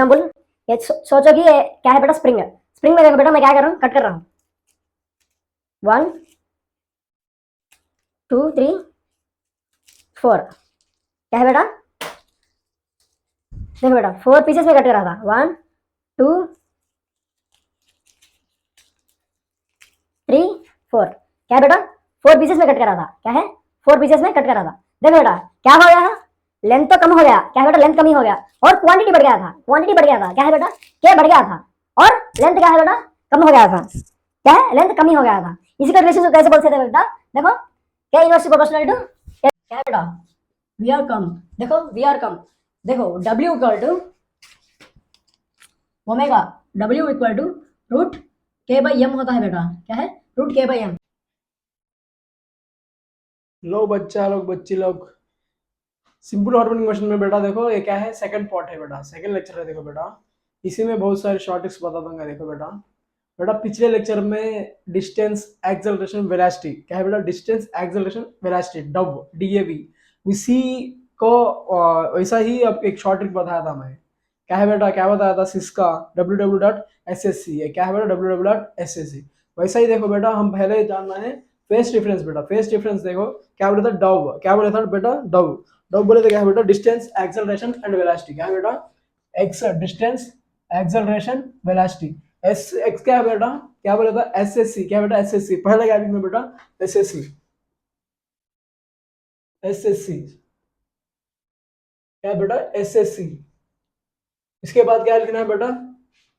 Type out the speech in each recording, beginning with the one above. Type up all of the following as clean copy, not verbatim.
Example, ये सोचो कि ये क्या है बेटा, स्प्रिंग है। स्प्रिंग में देखो बेटा मैं क्या कर रहा हूँ, कट कर रहा हूँ। 1 2 3 4, क्या है बेटा, देखो बेटा 4 पीसेस में कट कर रहा था। 1 2 3 4, क्या है बेटा, 4 पीसेस में कट कर रहा था। क्या है, 4 पीसेस में कट कर रहा था। देखो बेटा क्या हो गया, लेंथ तो कम हो गया। क्या है बेटा, लेंथ कम ही हो गया, और क्वांटिटी बढ़ गया था। क्वांटिटी बढ़ गया था, क्या है बेटा, के बढ़ गया था, और लेंथ क्या है बेटा, कम हो गया था। क्या है, लेंथ कम ही हो गया था। इसी का रिलेशन कैसे बोल सकते हैं बेटा, देखो क्या इनवर्सली प्रोपोर्शनल टू, क्या है बेटा, वी आर कम। देखो वी आर कम, देखो W equal to omega, W equal to root के बाई एम होता है बेटा। क्या है, रूट के बाई एम। लो बच्चा लोग, बच्ची लोग, सिंपल हार्मोनिक मोशन में बेटा देखो ये क्या है, सेकंड पार्ट है बेटा, सेकंड लेक्चर है। देखो बेटा इसी में बहुत सारे शॉर्ट ट्रिक्स बता दूंगा। देखो बेटा, बेटा पिछले लेक्चर में डिस्टेंस एक्सेलरेशन वेलोसिटी, क्या है बेटा, distance acceleration velocity dub DAV, इसी को वैसा ही अब एक शॉर्ट ट्रिक बताया था मैं। क्या है बेटा, क्या बताया था, सिस्का www.ssc है। क्या है बेटा, www.ssc। वैसा ही देखो बेटा हम पहले जानना है फेस डिफरेंस। बेटा फेस डिफरेंस देखो क्या बोला था, डव, क्या बोला था बेटा, डव। डव बोले तो क्या है बेटा, डिस्टेंस एक्सेलरेशन एंड वेलोसिटी। क्या है बेटा, X distance acceleration velocity. S x क्या है बेटा, क्या बोला था, SSC। क्या बेटा, SSC पहले क्या लिखना बेटा, SSC SSC, क्या बेटा, SSC। इसके बाद क्या लिखना है बेटा,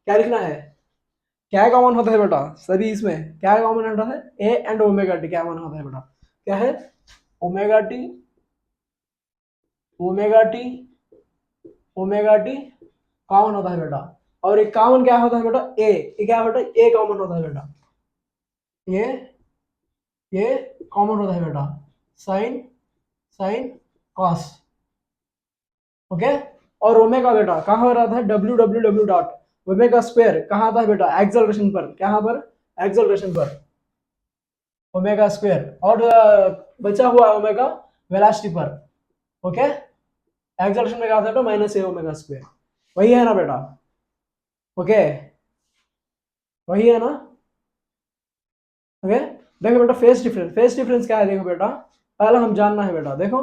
क्या लिखना है, क्या कॉमन होता है बेटा सभी इसमें, क्या कॉमन होता है, ए एंड ओमेगा टी क्या कॉमन होता है बेटा, क्या है, omega T, omega T, omega T common होता है बेटा। और एक कॉमन क्या होता है बेटा, ए, ये क्या बेटा, ए कॉमन होता है बेटा, ये कॉमन होता है बेटा, साइन, साइन कॉस, ओके। और ओमेगा बेटा कहाँ हो रहा था, www. ओमेगा स्क्वायर कहाँ था बेटा, एक्सेलरेशन पर, कहाँ पर, एक्सेलरेशन पर, ओमेगा स्क्वायर। और बचा हुआ ओमेगा वेलोसिटी पर, ओके। एक्सेलरेशन में क्या था बेटा, -a ओमेगा स्क्वायर, वही है ना बेटा, ओके, वही है ना, ओके। देखो बेटा फेस डिफरेंस, फेस डिफरेंस क्या है, देखो बेटा पहले हम जानना है बेटा, देखो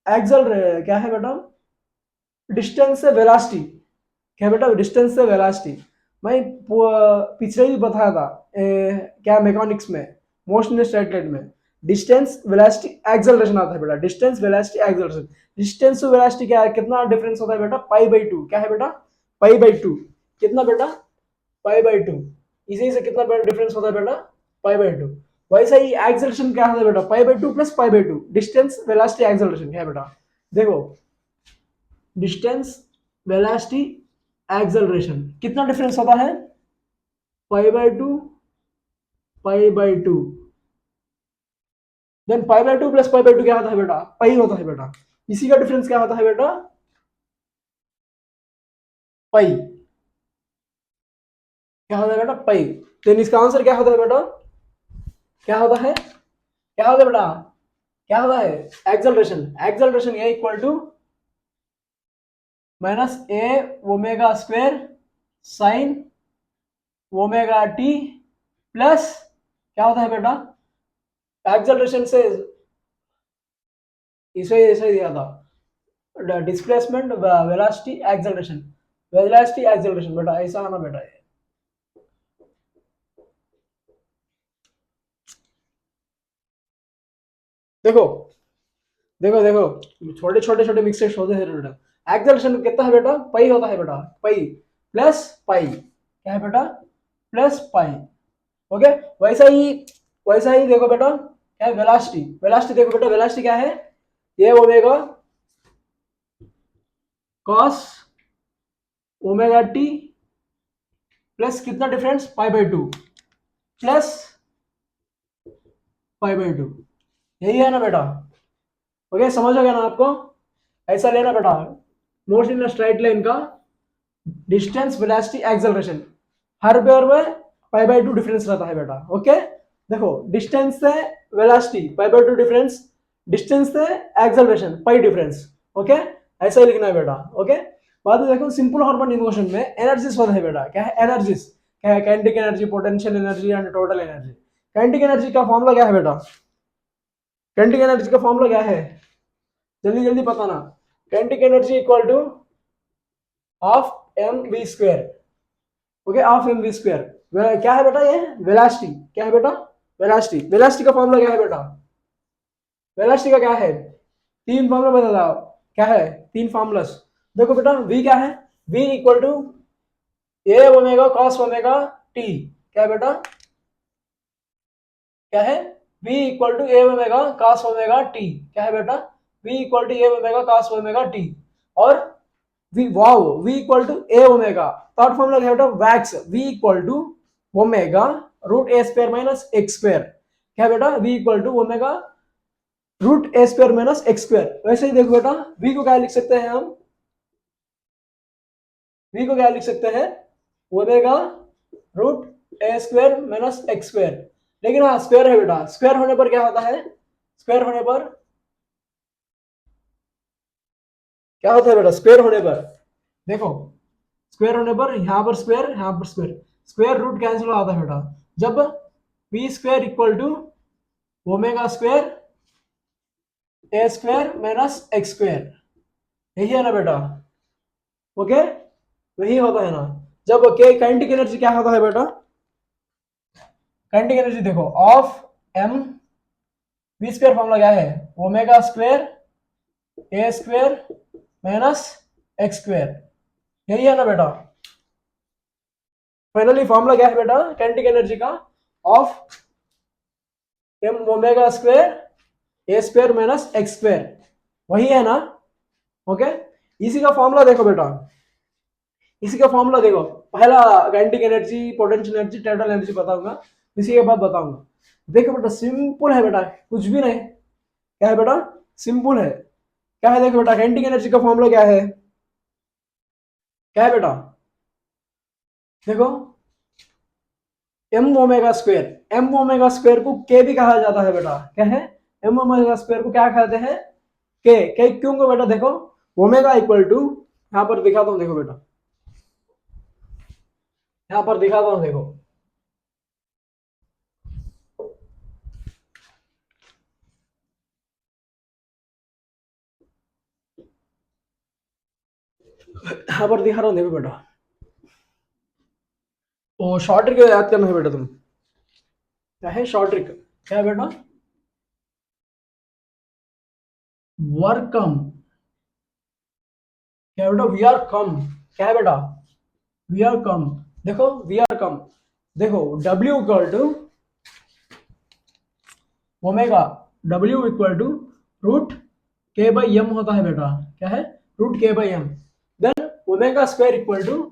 एक्सल क्या है बेटा, डिस्टेंस से वेलोसिटी, क्या बेटा, डिस्टेंस से वेलोसिटी। मैं पिछले ही बताया था क्या मैकेनिक्स में, मोशन स्ट्रेट लाइन में डिस्टेंस वेलोसिटी एक्सेलरेशन आता है बेटा, distance velocity acceleration. Distance to velocity क्या है, कितना डिफरेंस होता है बेटा, π/2। क्या है बेटा, π/2, कितना बेटा, π/2। इसी से कितना बेटा डिफरेंस होता है बेटा, π/2। वैसा ही एक्सेलरेशन क्या होता है बेटा, π/2 प्लस π/2, डिस्टेंस वेलोसिटी एक्सेलरेशन। क्या है बेटा, देखो डिस्टेंस वेलोसिटी एक्सेलरेशन कितना डिफरेंस होता है, π/2, π/2, देन π/2 प्लस π/2 क्या होता है बेटा, पाई होता है बेटा। इसी का डिफरेंस क्या होता है बेटा, पाई, क्या होता है बेटा, पाई। देन इसका आंसर क्या होता है बेटा, क्या होता है, क्या होता है बेटा, क्या होता है, acceleration, acceleration A equal to -a omega square sine omega T plus क्या होता है बेटा, एक्सेलरेशन से इसे ऐसे दिया था, displacement velocity acceleration, velocity acceleration बेटा ऐसा आना बेटा है। देखो देखो देखो छोटे छोटे छोटे मिक्सचर्स होते हैं बेटा। एक्सेलरेशन कितना है बेटा, पाई होता है बेटा, पाई प्लस पाई, क्या है बेटा, प्लस पाई, ओके। वैसा ही देखो बेटा क्या है, वेलोसिटी, वेलोसिटी देखो बेटा, वेलोसिटी क्या है, ये omega cos omega T plus कितना डिफरेंस, π/2 प्लस π/2, यही है ना बेटा, ओके। समझ आ गया ना आपको, ऐसा लेना बेटा, मोशन इन स्ट्राइट लाइन का डिस्टेंस वेलोसिटी एक्सेलरेशन हर बार में π/2 डिफरेंस रहता है बेटा, ओके। देखो डिस्टेंस से वेलोसिटी π/2 डिफरेंस, डिस्टेंस से एक्सेलरेशन पाई डिफरेंस, ओके। ऐसा ही लिखना है बेटा, ओके। बाद में देखो सिंपल हार्मोन इन मोशन में एनर्जीज होता है बेटा। क्या है? एनर्जीज। क्या है? Kinetic energy, potential energy and total energy. Kinetic energy का फॉर्मूला क्या है बेटा? काइनेटिक एनर्जी का फॉर्मूला क्या है? जल्दी जल्दी बताना। Kinetic energy equal to half M V square. Okay, half M V square. क्या है बेटा? ये वेलोसिटी। क्या है बेटा? वेलोसिटी। वेलोसिटी का फॉर्मूला क्या है बेटा? वेलोसिटी का क्या है? तीन फॉर्मूला बता दो। क्या है? तीन फॉर्मूलास। देखो बेटा, v क्या है? v equal to A omega cos omega T. क्या है बेटा? क्या है? v equal to A omega cos omega T. क्या है बेटा? v equal to A omega cos omega T. और v wow, v equal to A omega. Third formula क्या है बेटा? वैक्स। v equal to omega root A square minus X square. क्या है बेटा? v equal to omega root A square minus X square. वैसे ही देखो बेटा, v को क्या लिख सकते हैं हम? v को क्या लिख सकते हैं? Omega root A square minus X square. लेकिन हाँ, स्क्वायर है बेटा। स्क्वायर होने पर क्या होता है? स्क्वायर होने पर क्या होता है बेटा? स्क्वायर होने पर देखो, स्क्वायर होने पर यहां पर स्क्वायर, यहां पर स्क्वायर, स्क्वायर रूट कैंसिल आता है बेटा। जब B square equal to omega square A square minus X square. यही है ना बेटा? ओके, वही होता है ना। जब काइनेटिक एनर्जी क्या होता है बेटा? काइनेटिक एनर्जी देखो, half M V square formula क्या है? Omega square A square minus X square. यही है ना बेटा? फाइनली फॉर्मूला क्या है बेटा काइनेटिक एनर्जी का? Half M omega square A square minus X square. वही है ना? ओके, इसी का फॉर्मूला देखो बेटा, इसी का फॉर्मूला देखो। पहला kinetic energy, potential energy, total energy बताऊंगा, इसी के बाद बताऊंगा। देखो बेटा, सिंपल है बेटा, कुछ भी नहीं। क्या है बेटा? सिंपल है। क्या है? देखो बेटा, काइनेटिक एनर्जी का फॉर्मूला क्या है? क्या है बेटा? देखो, M omega square. M omega square को के भी कहा जाता है बेटा। क्या है? एम ओमेगा स्क्वायर को क्या कहते हैं? के क्यों को बेटा? देखो, ओमेगा इक्वल टू, यहां पर दिखाता हूं, देखो बेटा, यहां पर दिखाता हूं, देखो। यहां पर दिखा रहा हूं, देखो बेटा। तो शॉर्ट ट्रिक याद करना है बेटा तुम। क्या है शॉर्ट ट्रिक? क्या है बेटा? वर्क कम। क्या है बेटा? वी आर कम। क्या है बेटा? वी आर कम। देखो, वी आर कम। देखो, W equal to omega, W equal to root के बाई एम होता है बेटा। क्या है? रूट के by M. Then omega square equal to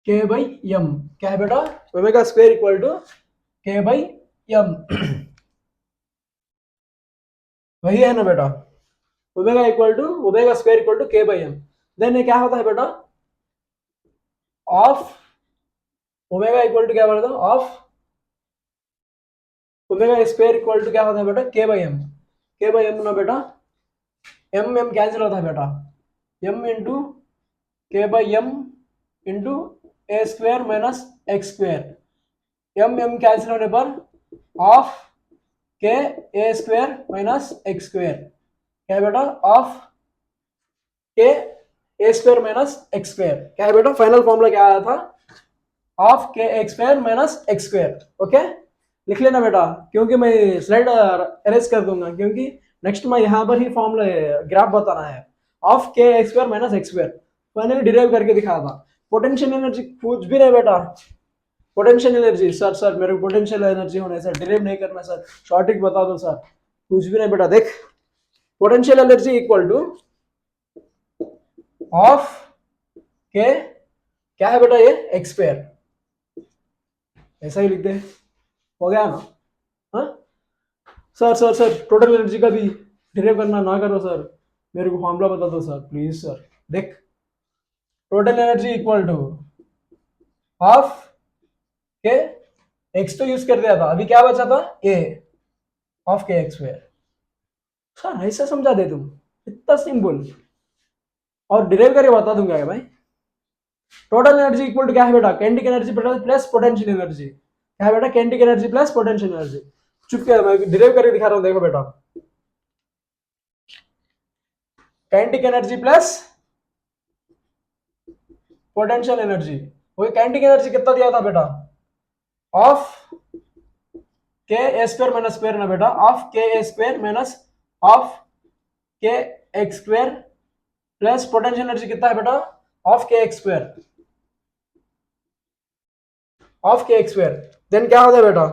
K by M. क्या है बेटा? Omega square equal to K by M. वही है ना बेटा? Omega equal to omega square equal to K by M. Then ये क्या होता है बेटा? ऑफ ओमेगा इक्वल टू क्या बोला था? Half omega square equal to क्या होता है बेटा? K by M. K by M ना बेटा, एम एम कैंसिल होता है बेटा। M into K by M into A square minus X square. M M cancel होने पर half K A square minus X square. क्या है बेटा? Half K A square minus X square. क्या है बेटा? फाइनल फॉर्मूला क्या आया था? Of K X square minus X square. Okay, लिख लेना बेटा, क्योंकि मैं स्लाइड अरेज कर दूंगा, क्योंकि नेक्स्ट में यहाँ पर ही फॉर्मूला ग्राफ बताना है। Of K X square minus X square finally derive करके दिखाया था। पोटेंशियल एनर्जी कुछ भी नहीं बेटा। पोटेंशियल एनर्जी, सर मेरे को पोटेंशियल एनर्जी होना है सर, डिराइव नहीं करना सर, शॉर्ट ट्रिक बता दो सर। कुछ भी नहीं बेटा। देख, potential energy equal two of के, क्या है बेटा? ये एक्स स्क्वायर। ऐसा ही लिखते हैं, हो गया ना? हाँ सर टोटल एनर्जी का भी डिराइव करना ना करो सर, मेरे को फॉर्मूला बता दो सर प्लीज सर। देख, total energy equal to half K X तो यूज कर दिया था, अभी क्या बचा था? A half K X square. Sir ऐसा समझा दे तुम, इतना सिंपल। और डिराइव करके बता दूंगा क्या भाई। टोटल एनर्जी इक्वल टू क्या है बेटा, kinetic energy plus potential energy. क्या है बेटा, kinetic energy plus potential energy. चुप क्या, मैं डिराइव करके दिखा रहा हूँ, देखो बेटा। Kinetic energy plus potential energy. वही काइनेटिक एनर्जी कितना दिया था बेटा, half K A square minus square ना बेटा, half K A square minus of K X square plus potential energy कितना है बेटा, half K X square, of K X square. Then क्या होता है बेटा,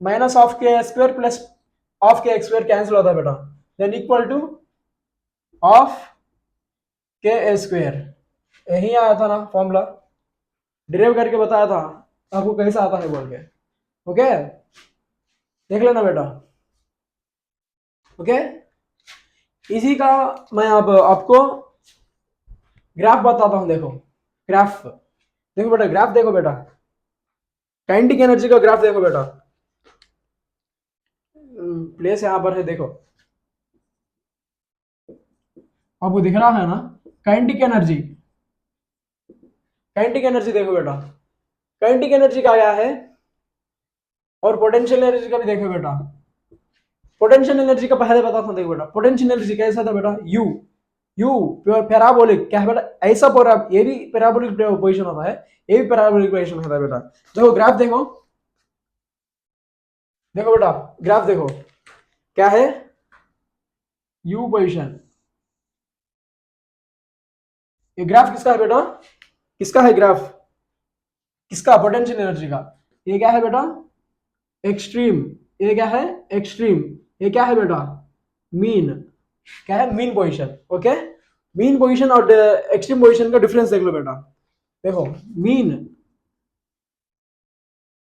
माइनस ऑफ के square plus of K X square cancel होता है बेटा, than equal two of K A square. यही आया था ना फॉर्मूला, डिराइव करके बताया था आपको कैसा आता है बोल के। ओके देख लेना बेटा। ओके इसी का मैं अब आपको ग्राफ बताता हूं, देखो ग्राफ देखो बेटा, ग्राफ देखो बेटा, काइनेटिक एनर्जी का ग्राफ देखो बेटा। प्लेस यहां पर है, देखो आपको दिख रहा है ना, काइनेटिक एनर्जी, काइनेटिक एनर्जी देखो बेटा, काइनेटिक एनर्जी का क्या है, और पोटेंशियल एनर्जी का भी देखो बेटा। पोटेंशियल एनर्जी का पहले बताता हूं, देखो बेटा पोटेंशियल एनर्जी कैसा था बेटा, यू यू पैराबोलिक, क्या है बेटा ऐसा पूरा, ये भी पैराबोलिक पोजीशन होता है, ये भी पैराबोलिक पोजीशन होता है बेटा। देखो ग्राफ देखो, देखो बेटा ग्राफ देखो, क्या है यू पोजीशन। ये ग्राफ किसका है बेटा, किसका है ग्राफ, किसका, पोटेंशियल एनर्जी का। ये क्या है बेटा एक्सट्रीम, ये क्या है एक्सट्रीम, ये क्या है बेटा मीन, क्या है mean position. Okay mean position और एक्सट्रीम पोजीशन का डिफरेंस देख लो बेटा। देखो मीन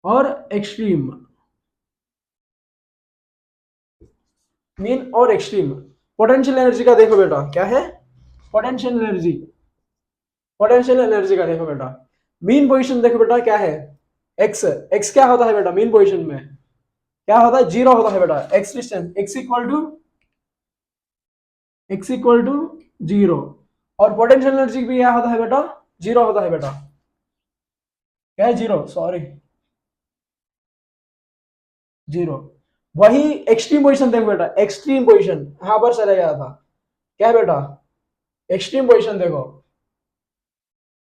और एक्सट्रीम, मीन और एक्सट्रीम। पोटेंशियल एनर्जी का देखो बेटा, क्या है पोटेंशियल एनर्जी, पोटेंशियल एनर्जी का देखो बेटा। मीन पोजीशन देखो बेटा, क्या है एक्स, एक्स क्या होता है बेटा मीन पोजीशन में, क्या होता है जीरो होता है बेटा, X distance, X equal to zero. और पोटेंशियल एनर्जी भी क्या होता है बेटा, जीरो होता है बेटा, क्या है जीरो, सॉरी जीरो। वही एक्सट्रीम पोजीशन देखो बेटा, एक्सट्रीम पोजीशन यहां पर चला गया था, क्या है बेटा एक्सट्रीम पोजीशन देखो,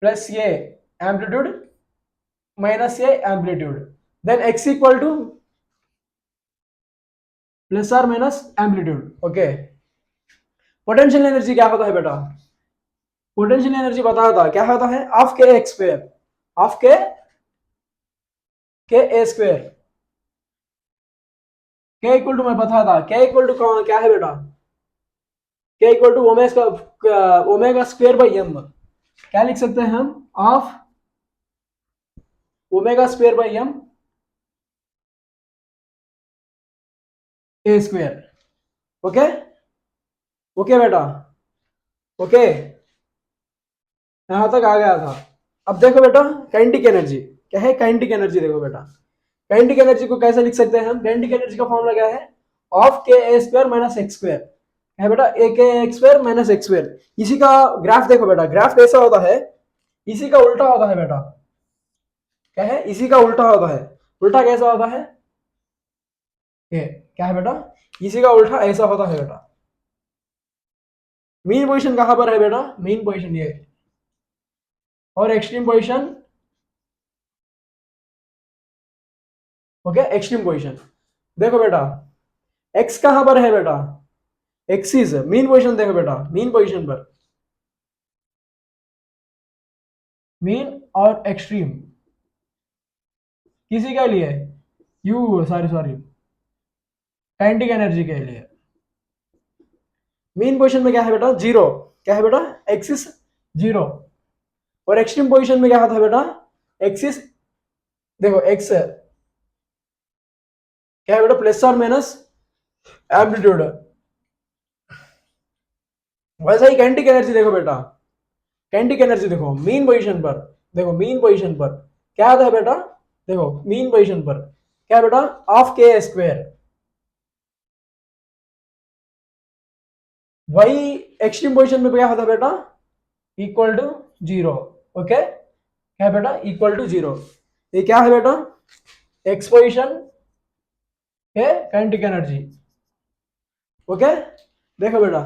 प्लस ये एम्पलीट्यूड माइनस ये amplitude, then X equal to plus or minus amplitude. Okay potential energy क्या होता है बेटा, पोटेंशियल एनर्जी बताया था क्या होता है, of K X square, of K A square, के इक्वल टू मैं बताया था, के इक्वल टू क्या है बेटा, K equal to omega square by M. क्या लिख सकते हैं हम, half omega square by M A square. Okay okay बेटा, ओके यहां तक आ गया था। अब देखो बेटा काइनेटिक एनर्जी, क्या है काइनेटिक एनर्जी देखो बेटा, काइनेटिक एनर्जी को कैसे लिख सकते हैं हम, काइनेटिक एनर्जी का फॉर्मूला क्या है, of K A square minus X square है बेटा, ए के X square minus X square. इसी का ग्राफ देखो बेटा, ग्राफ कैसा होता है, इसी का उल्टा होता है बेटा, क्या है इसी का उल्टा होता है, उल्टा कैसा होता है, ये क्या है बेटा, इसी का उल्टा ऐसा होता है बेटा। मीन पोजीशन कहां पर है बेटा, मीन पोजीशन ये, और extreme position, okay extreme position. देखो बेटा एक्स कहां पर है बेटा, एक्सिस मीन पोजीशन देखो बेटा, मीन पोजीशन पर मीन और एक्सट्रीम किसी के लिए, you sorry sorry kinetic energy के लिए। मीन पोजीशन में क्या है बेटा जीरो, क्या है बेटा एक्सिस जीरो, और एक्सट्रीम पोजीशन में क्या होता है बेटा एक्सिस, देखो एक्स क्या है बेटा प्लस और माइनस एम्पलीट्यूड। वैसा ही काइनेटिक एनर्जी देखो बेटा, काइनेटिक एनर्जी देखो मीन पोजीशन पर, देखो मीन पोजीशन पर क्या आता है बेटा, देखो मीन पोजीशन पर क्या है बेटा ऑफ के स्क्वायर, वही एक्सट्रीम पोजिशन में क्या होता है बेटा, इक्वल टू जीरो। ओके, क्या है बेटा, इक्वल टू जीरो। ये क्या है बेटा, एक्स पोजिशन है काइनेटिक एनर्जी। ओके, देखो बेटा,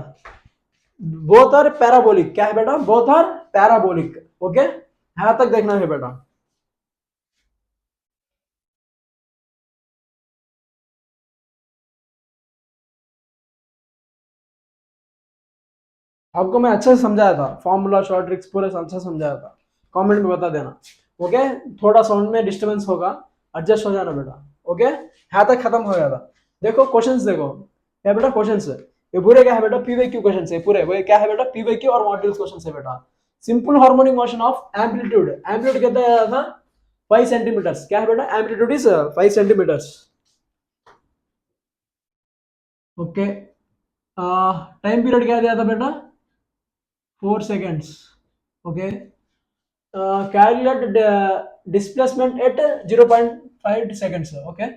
बोथ आर पैराबोलिक। क्या है बेटा, बोथ आर पैराबोलिक। ओके, यहां तक देखना है बेटा। आपको मैं अच्छे से समझाया था, फॉर्मूला शॉर्ट ट्रिक्स पूरे अच्छा समझाया था, कमेंट में बता देना। ओके, थोड़ा साउंड में डिस्टरबेंस होगा, एडजस्ट हो जाना बेटा। ओके, यहाँ तक खत्म हो गया था। देखो क्वेश्चंस, देखो क्या बेटा क्वेश्चंस है, ये पूरे क्या है बेटा, पीवाईक्यू क्वेश्चन है पूरे। वो क्या है बेटा, पीवाईक्यू और मॉड्यूल्स क्वेश्चन है बेटा। Simple harmonic motion of amplitude, amplitude कितना आया था, 5 सेंटीमीटर्स। क्या है बेटा, amplitude is 5 centimetres. Okay, time period क्या दिया था बेटा, 4 seconds. Okay, calculate displacement at 0.5 seconds. Okay,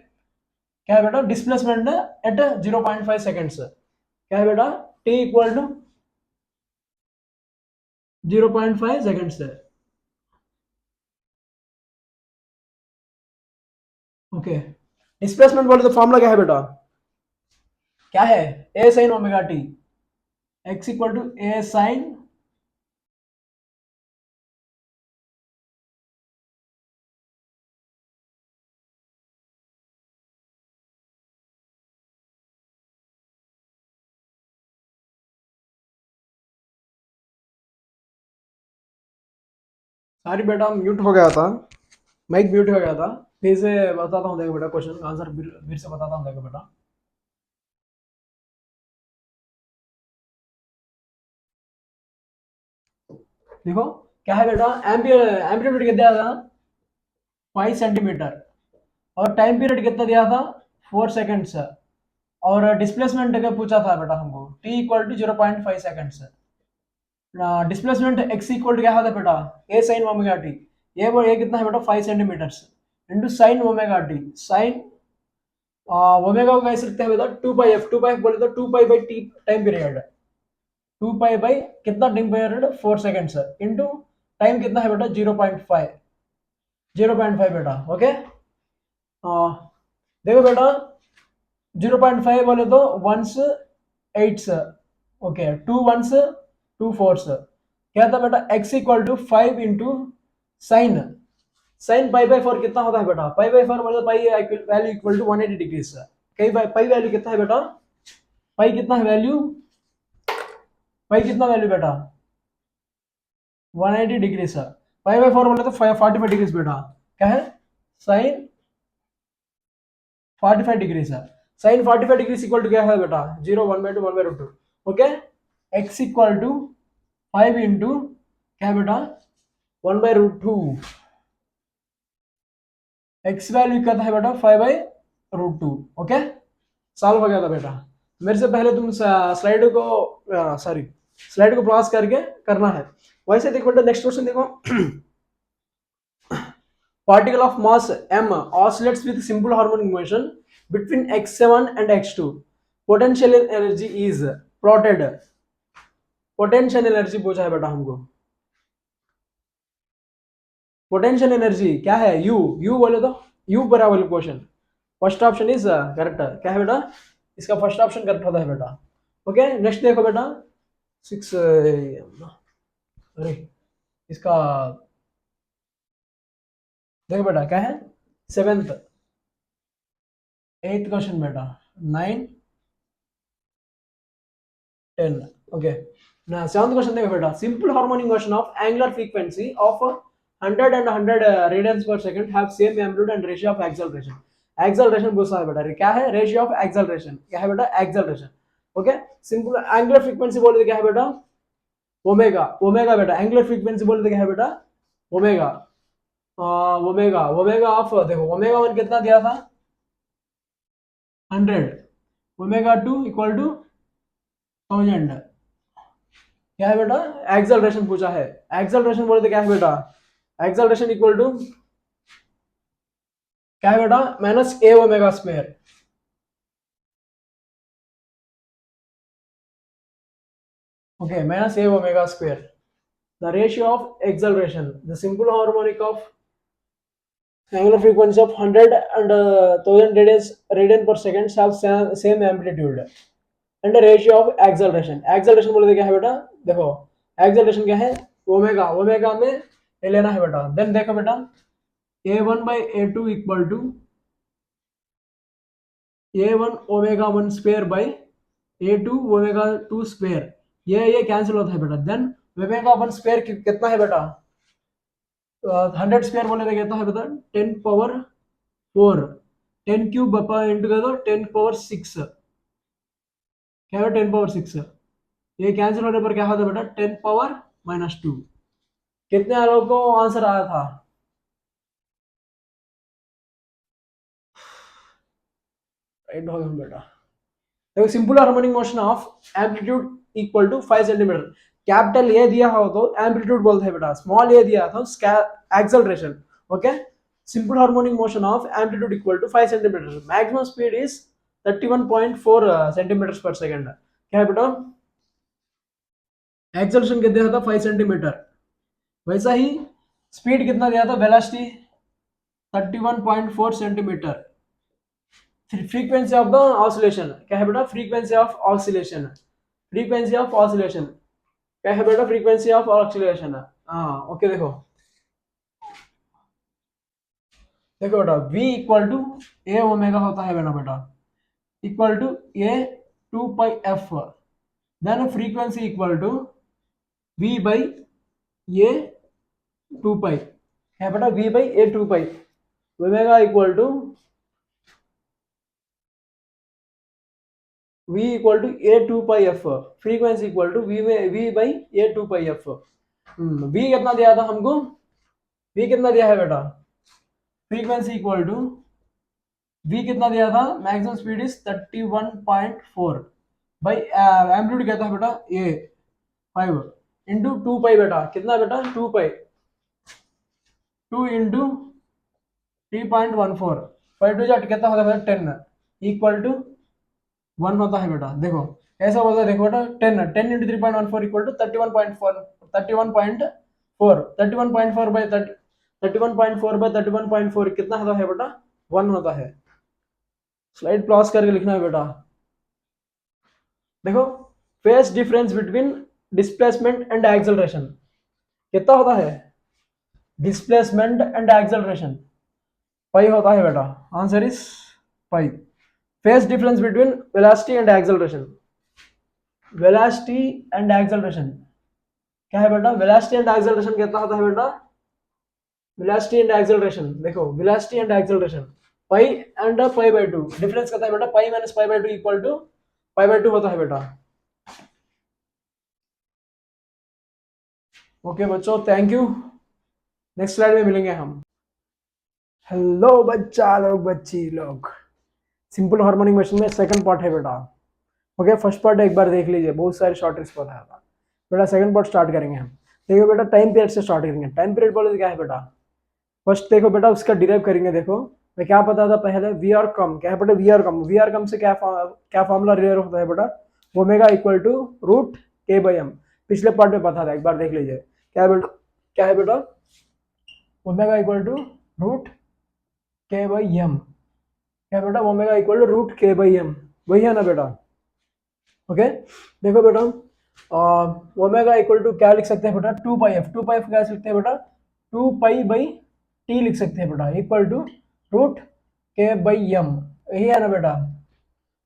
क्या है बेटा, डिस्प्लेसमेंट एट 0.5 seconds। क्या है बेटा, t इक्वल टू 0.5 seconds है। ओके, डिस्प्लेसमेंट बोले तो फॉर्मूला क्या है बेटा, क्या है, a sin omega t, x equal to a sin sorry बेटा, म्यूट हो गया था, माइक म्यूट हो गया था। फिर से बताता हूँ, देखो बेटा क्वेश्चन आंसर फिर से बताता हूँ, देखो बेटा। देखो क्या है बेटा, एम्पलीट्यूड कितना दिया था, 5 सेंटीमीटर, और टाइम पीरियड कितना दिया था, 4 सेकेंड्स। और डिस्प्लेसमेंट का पूछा था बेटा हमको, t equal to 0.5 seconds. Displacement x equal to क्या होता है बेटा, a sin ओमेगा t। ये कितना है बेटा, 5 centimetres into sine omega t। Sine omega को कैसे लिखते हैं बेटा, 2 पाई f। 2 पाई f बोले तो 2 pi by t time period, 2 pi by कितना time period, 4 seconds into time कितना है बेटा, 0.5। 0.5 बेटा। ओके, देखो बेटा 0.5 बोले तो once 8s। Okay, 2 1s 2 4s। क्या था बेटा, x equal to 5 into sine, sine pi by 4 कितना होता है बेटा, पाई बाई 4 मतलब pi value equal to 180 degrees. कई पाई वैल्यू कितना है बेटा, पाई कितना है वैल्यू, पाई कितना वैल्यू बेटा, 180 डिग्रीज। पाई बाई 4 बोले तो 45 डिग्रीज बेटा। क्या है, साइन 45 डिग्रीज है। साइन 45 डिग्रीज इक्वल टू क्या है बेटा, 0 1/2 1/√2। Okay, x equal to 5 into क्या है बेटा, 1/√2। x वैल्यू कितना है बेटा, 5/√2। ओके, सॉल्व हो गया था बेटा। मेरे से पहले तुम स्लाइड को सॉरी स्लाइड को क्रॉस करके करना है। वैसे देखो बेटा, नेक्स्ट क्वेश्चन देखो। particle of mass m oscillates with simple harmonic motion between x1 and x2. Potential energy is plotted। Potential energy पूछा है बेटा हमको। पोटेंशियल एनर्जी क्या है, यू, यू बोले तो यू बराबर question. First option is correct. क्या है बेटा, इसका फर्स्ट ऑप्शन करेक्ट होता है बेटा। ओके, नेक्स्ट देखो बेटा 6, अरे इसका देखो बेटा क्या है, 7th 8th क्वेश्चन बेटा, 9 10। ओके, now 7th क्वेश्चन देखो बेटा, simple harmonic motion of angular frequency of 100 and 100 radiance पर second have same amplitude and ratio of acceleration. Acceleration पूछा है बेटा, क्या है, रेशियो ऑफ एक्सेलरेशन। क्या है बेटा, acceleration. Okay, simple angular frequency बोले तो क्या है बेटा, ओमेगा। ओमेगा बेटा, एंगुलर फ्रीक्वेंसी बोले तो क्या है बेटा, ओमेगा। ओमेगा, ओमेगा ऑफ देखो, ओमेगा 1 कितना दिया था, 100। Omega 2 equal to 1000। क्या है बेटा, एक्सेलरेशन पूछा है। एक्सेलरेशन बोले तो क्या है बेटा, एक्सेलरेशन इक्वल टू क्या है बेटा, minus A omega square. okay, minus a omega square. The ratio of acceleration, the simple harmonic of angular frequency of 100 and 1000 radian per second have same amplitude and the ratio of acceleration. acceleration बोले क्या है बेटा, देखो acceleration क्या है, omega, omega में ये लेना है बेटा. देन देखो बेटा a1 by a2 equal to a1 omega 1 square by a2 omega 2 square. ये कैंसिल होता है बेटा. देन ओमेगा 1 स्क्वायर कितना है बेटा, 100 स्क्वायर बोले तो कितना है बेटा, 10 पावर 4, 10 क्यूब इंटू कर दो 10 पावर 6, क्या है 10 पावर 6. ये कैंसिल होने पर क्या होता है बेटा, 10 पावर -2. कितने लोगों को आंसर आया था, राइट हो गया बेटा. देखो simple harmonic motion of amplitude equal to 5 centimetre. Capital A दिया हो तो एम्पलीट्यूड बोलते हैं बेटा, स्मॉल ए दिया तो acceleration. Okay, simple harmonic motion of amplitude equal to 5 centimetre. Maximum speed is 31.4 centimetre पर सेकंड. क्या है बेटा, एक्सेलरेशन कितना दिया था 5 सेंटीमीटर. वैसा ही स्पीड कितना दिया था, velocity 31.4 centimetre. Frequency of the oscillation क्या है बेटा, frequency of oscillation, frequency of oscillation क्या है बेटा, फ्रीक्वेंसी ऑफ ऑसिलेशन. हाँ ओके, देखो देखो बेटा v equal to A omega होता है बेटा, equal to a 2 pi f. Then frequency equal to v by A 2 pi है बेटा, v by A 2 pi. Omega equal to v equal to a 2 pi F. Frequency equal to v by A 2 pi F. v कितना दिया था हमको, v कितना दिया है बेटा, फ्रीक्वेंसी इक्वल टू v कितना दिया था, maximum speed is 31.4 by amplitude क्या था बेटा a 5 इंटू 2 पाई बेटा, कितना बेटा 2 पाई, 2 इंटू 3.14, 5 टू जाट कितना होता है बेटा 10 इक्वल टू 1 होता है बेटा. देखो ऐसा बोलता है, देखो बेटा 10 इंटू 3.14 इक्वल टू 31.4 बाई 31.4 कितना होता है बेटा, 1 होता है. स्लाइड क्रॉस करके लिखना है बेटा. देखो phase difference between displacement and acceleration कितना होता है, डिस्प्लेसमेंट एंड एक्सेलरेशन पाई होता है बेटा. Answer is pi. Phase difference between velocity and acceleration, velocity and acceleration क्या है बेटा, वेलोसिटी एंड एक्सेलरेशन कितना होता है बेटा, वेलोसिटी एंड एक्सेलरेशन. देखो velocity and acceleration pi and pi by 2, difference कितना है बेटा, pi minus pi by 2 equal to pi by 2 होता है बेटा. ओके बच्चों, थैंक यू. नेक्स्ट स्लाइड में मिलेंगे हम. हेलो बच्चा लोग, बच्ची लोग, सिंपल हार्मोनिक मोशन में सेकंड पार्ट है बेटा. ओके, फर्स्ट पार्ट एक बार देख लीजिए, बहुत सारे शॉर्ट ट्रिक्स बताया था बेटा. सेकंड पार्ट स्टार्ट करेंगे हम. देखो बेटा टाइम पीरियड से स्टार्ट करेंगे. टाइम पीरियड बोले तो क्या है बेटा, फर्स्ट देखो बेटा उसका डिराइव करेंगे. देखो मैं क्या पता था पहले, वी आर कम क्या है बेटा, वी आर कम, वी आर कम से क्या फॉर्मूला डिराइव होता है बेटा, ओमेगा इक्वल टू रूट के बाई एम. पिछले पार्ट में पता था, एक बार देख लीजिए. क्या है बेटा, ओमेगा इक्वल टू रूट के बाई एम. क्या बेटा, ओमेगा इक्वल टू रूट के बाई एम, वही है ना बेटा. ओके देखो बेटा ओमेगा इक्वल टू क्या लिख सकते हैं बेटा, 2 पाई एफ. 2 पाई एफ क्या लिख सकते हैं बेटा, 2 पाई बाई टी लिख सकते हैं बेटा, इक्वल टू रूट के बाई एम, यही है ना बेटा.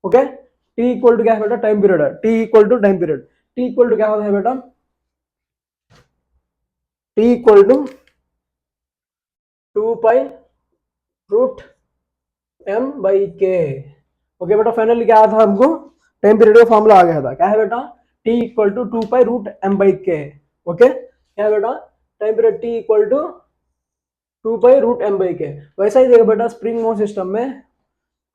ओके, टी इक्वल टू क्या है बेटा, टाइम पीरियड है. T equal to time period, T equal to क्या होता है बेटा, T equal to 2 pi root M by K. Okay बेटा, फाइनली क्या था हमको, टाइम पीरियड का फॉर्मूला आ गया था. क्या है बेटा, T equal to 2 pi root M by K. Okay, क्या है बेटा, time period T equal to 2 pi root M by K. वैसा ही देखो बेटा स्प्रिंग मोशन सिस्टम में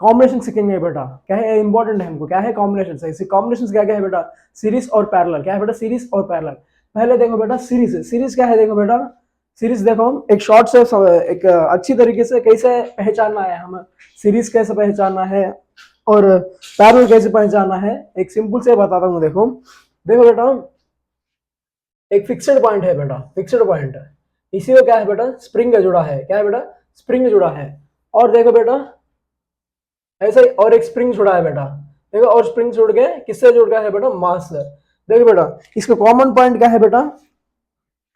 कॉम्बिनेशन सीखेंगे बेटा. क्या है इंपॉर्टेंट है हमको, क्या है कॉम्बिनेशन. कॉम्बिनेशन क्या क्या है बेटा, सीरीज और पैरेलल. क्या है बेटा, सीरीज और पैरेलल. पहले देखो बेटा सीरीज. सीरीज क्या है, देखो बेटा सीरीज देखो एक शॉर्ट से एक अच्छी तरीके से कैसे पहचानना है, हमें सीरीज कैसे पहचानना है और पैरेलल कैसे पहचानना है, एक सिंपल से बताता हूँ. देखो बेटा एक फिक्स्ड पॉइंट है बेटा, फिक्स्ड पॉइंट। इसी को क्या है बेटा, स्प्रिंग जुड़ा है। क्या है बेटा, स्प्रिंग जुड़ा है। और देखो बेटा ऐसा ही और एक स्प्रिंग जुड़ा है बेटा। देखो और स्प्रिंग जुड़ के किससे जुड़ गया है बेटा, मास से। देखो बेटा इसका कॉमन पॉइंट क्या है बेटा,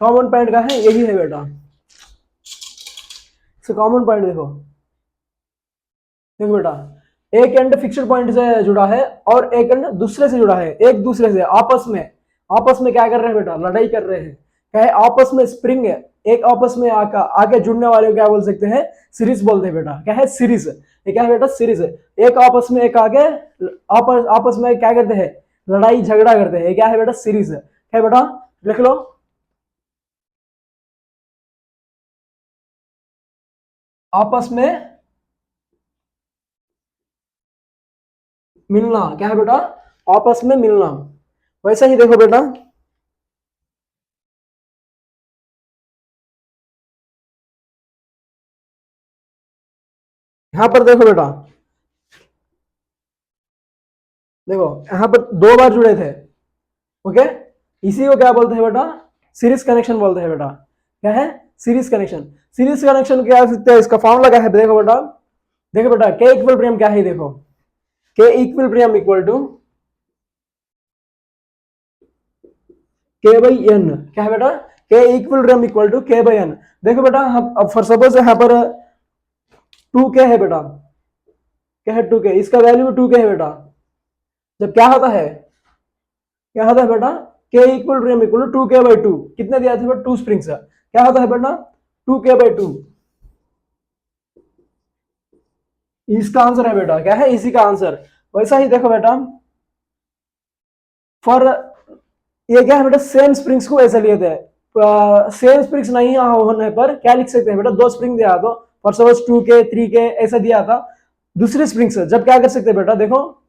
कॉमन पॉइंट क्या है, यही है बेटा। इसका कॉमन पॉइंट देखो, देखो बेटा एक एंड फिक्स्ड पॉइंट से जुड़ा है और एक एंड दूसरे से जुड़ा है। एक दूसरे से आपस में क्या कर रहे हैं बेटा, लड़ाई कर रहे हैं। क्या है, आपस में स्प्रिंग है। एक आपस में आके जुड़ने वाले को क्या बोल सकते हैं, सीरीज बोलते हैं बेटा। क्या है, सीरीज। ये क्या है बेटा, सीरीज। एक आपस में एक आगे आपस में क्या करते हैं, लड़ाई झगड़ा करते हैं। ये क्या है बेटा, सीरीज। क्या है बेटा, लिख लो। आपस में मिलना, क्या है बेटा, आपस में मिलना। वैसा ही देखो बेटा, यहां पर देखो बेटा, देखो यहां पर दो बार जुड़े थे। ओके, इसी को क्या बोलते हैं बेटा, सीरीज कनेक्शन बोलते हैं बेटा। क्या है, सीरीज कनेक्शन। सीरीज कनेक्शन क्या सकते हैं, इसका फॉर्मूला क्या है, देखो बेटा। देखो बेटा के इक्विलिब्रियम क्या है, देखो के equilibrium equal to K by N. क्या है बेटा, K equilibrium equal to K by N. देखो बेटा हम अब फॉर सपोज यहाँ पर 2k है बेटा। क्या है, 2k, इसका वैल्यू 2k है बेटा। जब क्या होता है, क्या होता है बेटा, K equilibrium equal to 2k/2। कितने दिया था बेटा, 2 स्प्रिंग्स। क्या होता है बेटा, 2k/2। इसका आंसर है बेटा। क्या है, इसी का आंसर। वैसा ही देखो बेटा, फॉर ये क्या है बेटा, सेम स्प्रिंग्स को ऐसे लिए थे। सेम स्प्रिंग्स नहीं होने पर क्या लिख सकते हैं बेटा, दो स्प्रिंग दिया तो फॉर सपोज 2k 3k ऐसा दिया था। दूसरी स्प्रिंग्स जब क्या कर सकते हैं बेटा, देखो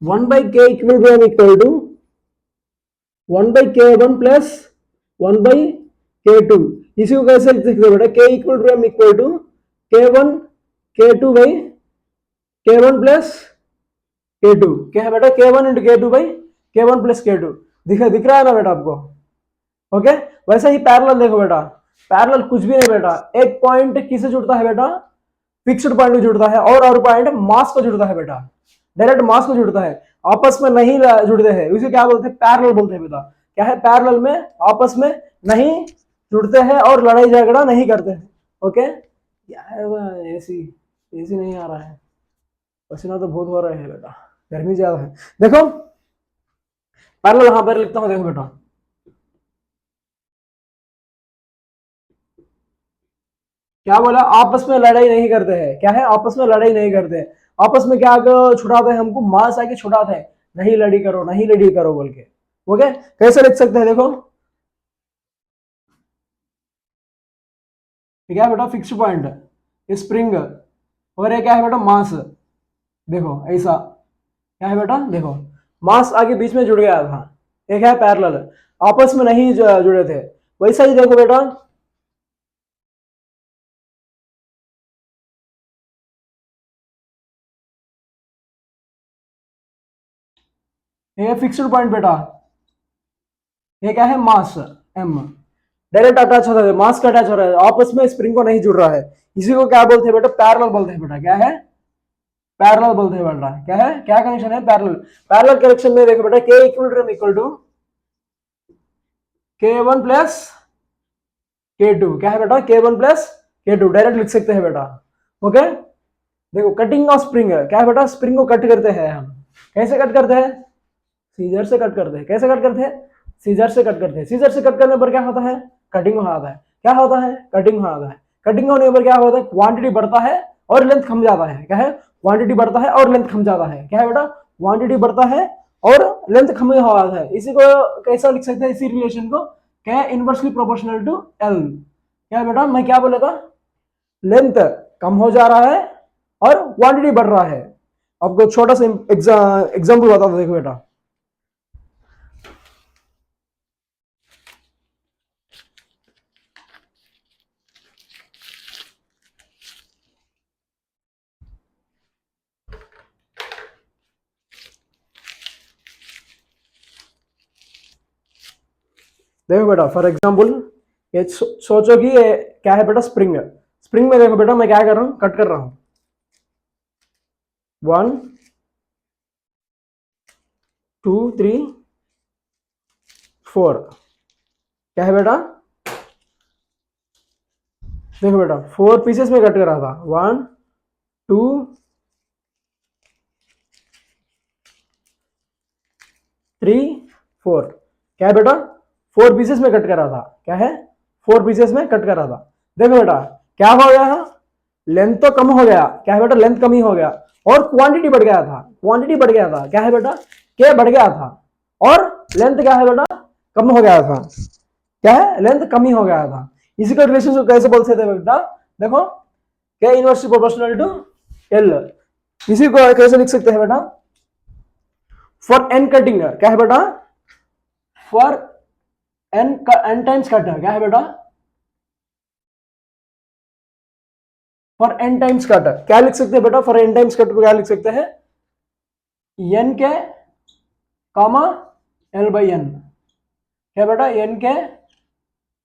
1/k equilibrium equal to 1/k1 plus 1/k2। इसी को कैसे लिख सकते हैं बेटा, k equilibrium equal to k1 k2/k1 plus k2। क्या है बेटा, k1 into k2/k1 plus k2। दिख रहा है ना बेटा आपको। ओके, वैसे ही पैरेलल देखो बेटा, पैरेलल कुछ भी नहीं बेटा। एक पॉइंट किसे जुड़ता है बेटा, फिक्स्ड पॉइंट को जुड़ता है और पॉइंट मास को जुड़ता है बेटा। डायरेक्ट मास को जुड़ता है, आपस में नहीं जुड़ते हैं। उसे क्या बोलते हैं, पैरेलल बोलते हैं बेटा। क्या है, पैरेलल में आपस में नहीं जुड़ते हैं और लड़ाई झगड़ा नहीं करते हैं। ओके, क्या है, एसी एसी नहीं आ रहा है, पसीना तो बहुत हो रहा है बेटा, गर्मी ज्यादा है। देखो पैरेलल यहां पर लिखता हूं, देखो बेटा क्या बोला, आपस में लड़ाई नहीं करते हैं। क्या है, आपस में लड़ाई नहीं करते हैं। आपस में क्या छुड़ाते हैं हमको, मांस आके छुड़ाते हैं, नहीं लड़ी करो नहीं लड़ी करो बोल के। ओके, कैसे लिख सकते हैं, देखो ये क्या है बेटा, फिक्स पॉइंट, स्प्रिंग, और ये क्या है बेटा, मास। देखो ऐसा क्या है बेटा, देखो मास आगे बीच में जुड़ गया था। एक है पैरेलल, आपस में नहीं जुड़े थे। वैसा ही देखो बेटा, ये फिक्स्ड पॉइंट बेटा, ये क्या है, मास एम, डायरेक्ट अटैच होता है, मास का अटैच हो रहा है, आपस में स्प्रिंग को नहीं जुड़ रहा है। इसी को क्या बोलते हैं बेटा, पैरेलल बोलते हैं बेटा। क्या है, पैरेलल बोलते हैं बेटा। क्या है, क्या कनेक्शन है, पैरेलल। पैरेलल कनेक्शन में देखो बेटा, K equilibrium equal to k1 plus k2। क्या है बेटा, k1 प्लस k2 डायरेक्ट लिख सकते हैं बेटा। ओके, देखो कटिंग ऑफ स्प्रिंग है। क्या है बेटा, स्प्रिंग को कट करते हैं हम। कैसे कट करते हैं, सीजर से कट करते हैं। कैसे कट करते हैं, सीजर से कट करते हैं। सीजर से कट करने पर क्या होता है, कटिंग हो जाता है। क्या होता है, कटिंग हो जाता है। कटिंग होने पर क्या होता है, क्वांटिटी बढ़ता है और लेंथ कम जाता है। क्या है, क्वांटिटी बढ़ता है और लेंथ कम जाता है। क्या है बेटा, क्वांटिटी बढ़ता है और लेंथ कम हो जाता है। इसी को कैसा लिख सकते हैं, इसी रिलेशन को, क्या इनवर्सली प्रोपोर्शनल टू एल। क्या है बेटा, मैं क्या बोलेगा, लेंथ कम हो जा रहा है और क्वांटिटी बढ़ रहा है। आपको छोटा सा एग्जाम्पल बता दो, देखो बेटा देखो बेटा फॉर एग्जाम्पल ये सोचो कि ये क्या है बेटा, स्प्रिंग। स्प्रिंग में देखो बेटा मैं क्या कर रहा हूँ, कट कर रहा हूँ। 1 2 3 4, क्या है बेटा, देखो बेटा 4 पीसेस में कट कर रहा था। 1 2 3 4, क्या है बेटा, 4 पीसेस में कट कर रहा था। क्या है, 4 पीसेस में कट कर रहा था। देखो बेटा क्या हो गया है, लेंथ तो कम हो गया। क्या है बेटा, लेंथ कम ही हो गया और क्वांटिटी बढ़ गया था। क्वांटिटी बढ़ गया था, क्या है बेटा, के बढ़ गया था और लेंथ क्या है बेटा, कम हो गया था। क्या है, लेंथ कम ही हो गया था। इसी का रिलेशन कैसे बोल सकते हैं बेटा, देखो के इनवर्सली प्रोपोर्शनल टू एल। इसी को कैसे लिख सकते हैं बेटा, फॉर एन कटिंग, क्या है बेटा, फॉर एन टाइम्स कट, क्या है बेटा, फॉर एन टाइम्स कट क्या लिख सकते हैं बेटा, फॉर एन टाइम्स कट को क्या लिख सकते हैं, एन के कामा एल बाई एन। क्या बेटा, एन के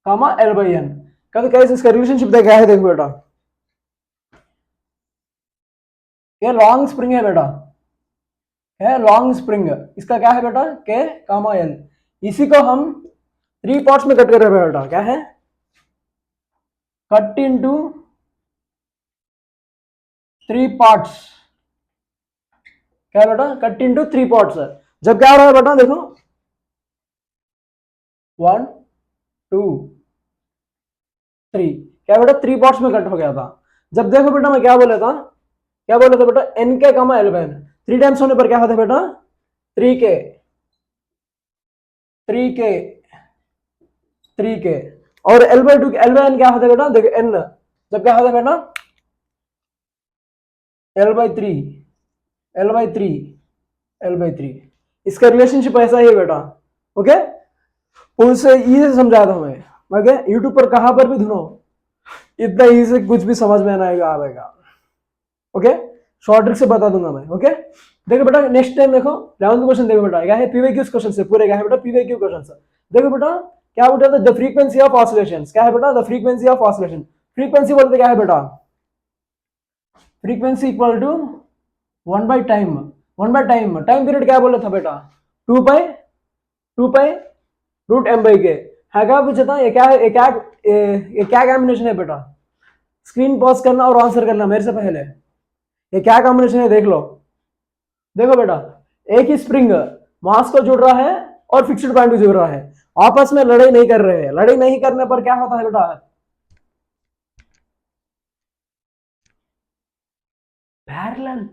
कामा एल बाई एन। क्या कैसे इसका रिलेशनशिप देखा है, देखो बेटा ये लॉन्ग स्प्रिंग है बेटा, है लॉन्ग स्प्रिंग, इसका क्या है बेटा, के कामा एल। इसी को हम 3 पार्ट्स में कट कर रहे हैं बेटा। क्या है, कट इनटू 3 पार्ट्स। क्या है बेटा, कट इनटू 3 पार्ट्स। जब क्या हो रहा है बेटा, देखो 1 2 3, क्या बेटा 3 पार्ट्स में कट हो गया था। जब देखो बेटा मैं क्या बोला था, क्या बोला था बेटा, एन के कामा एल बाई एन। 3 टाइम्स होने पर क्या होता है बेटा, 3 के 3 के 3 के। और L by 2 L by N क्या होता है बेटा, देखो एन जब क्या होता है बेटा, L by 3 L by 3 L by 3। इसका रिलेशनशिप ऐसा ही है बेटा। ओके, उनसे ये समझाया था मैं। ओके, यूट्यूब पर कहां पर भी ढूंढो, इतना ही से कुछ भी समझ में आएगा आएगा। ओके, शॉर्ट ट्रिक से बता दूंगा मैं। ओके, देखो बेटा नेक्स्ट टाइम देखो 11th क्वेश्चन देखो बेटा, क्या है पीवाईक्यूज क्वेश्चन से पूरे, क्या है बेटा पीवाईक्यू क्वेश्चन। देखो बेटा क्या बोलते हैं, द फ्रीक्वेंसी ऑफ ऑसिलेशंस। क्या है बेटा, the frequency of oscillation. Frequency बोलते क्या है बेटा, frequency equal to 1 by time. 1 by time, time period क्या बोला था बेटा, 2 पाई रूट एम बाई के। है क्या पूछा था, ये क्या है, ये क्या कॉम्बिनेशन है बेटा, स्क्रीन पॉज करना और आंसर करना मेरे से पहले। ये क्या कॉम्बिनेशन है देख लो। देखो बेटा एक ही स्प्रिंग मास को जोड़ रहा है और फिक्स्ड पॉइंट को जोड़ रहा है, आपस में लड़ाई नहीं कर रहे हैं। लड़ाई नहीं करने पर क्या होता है बेटा, पैरेलल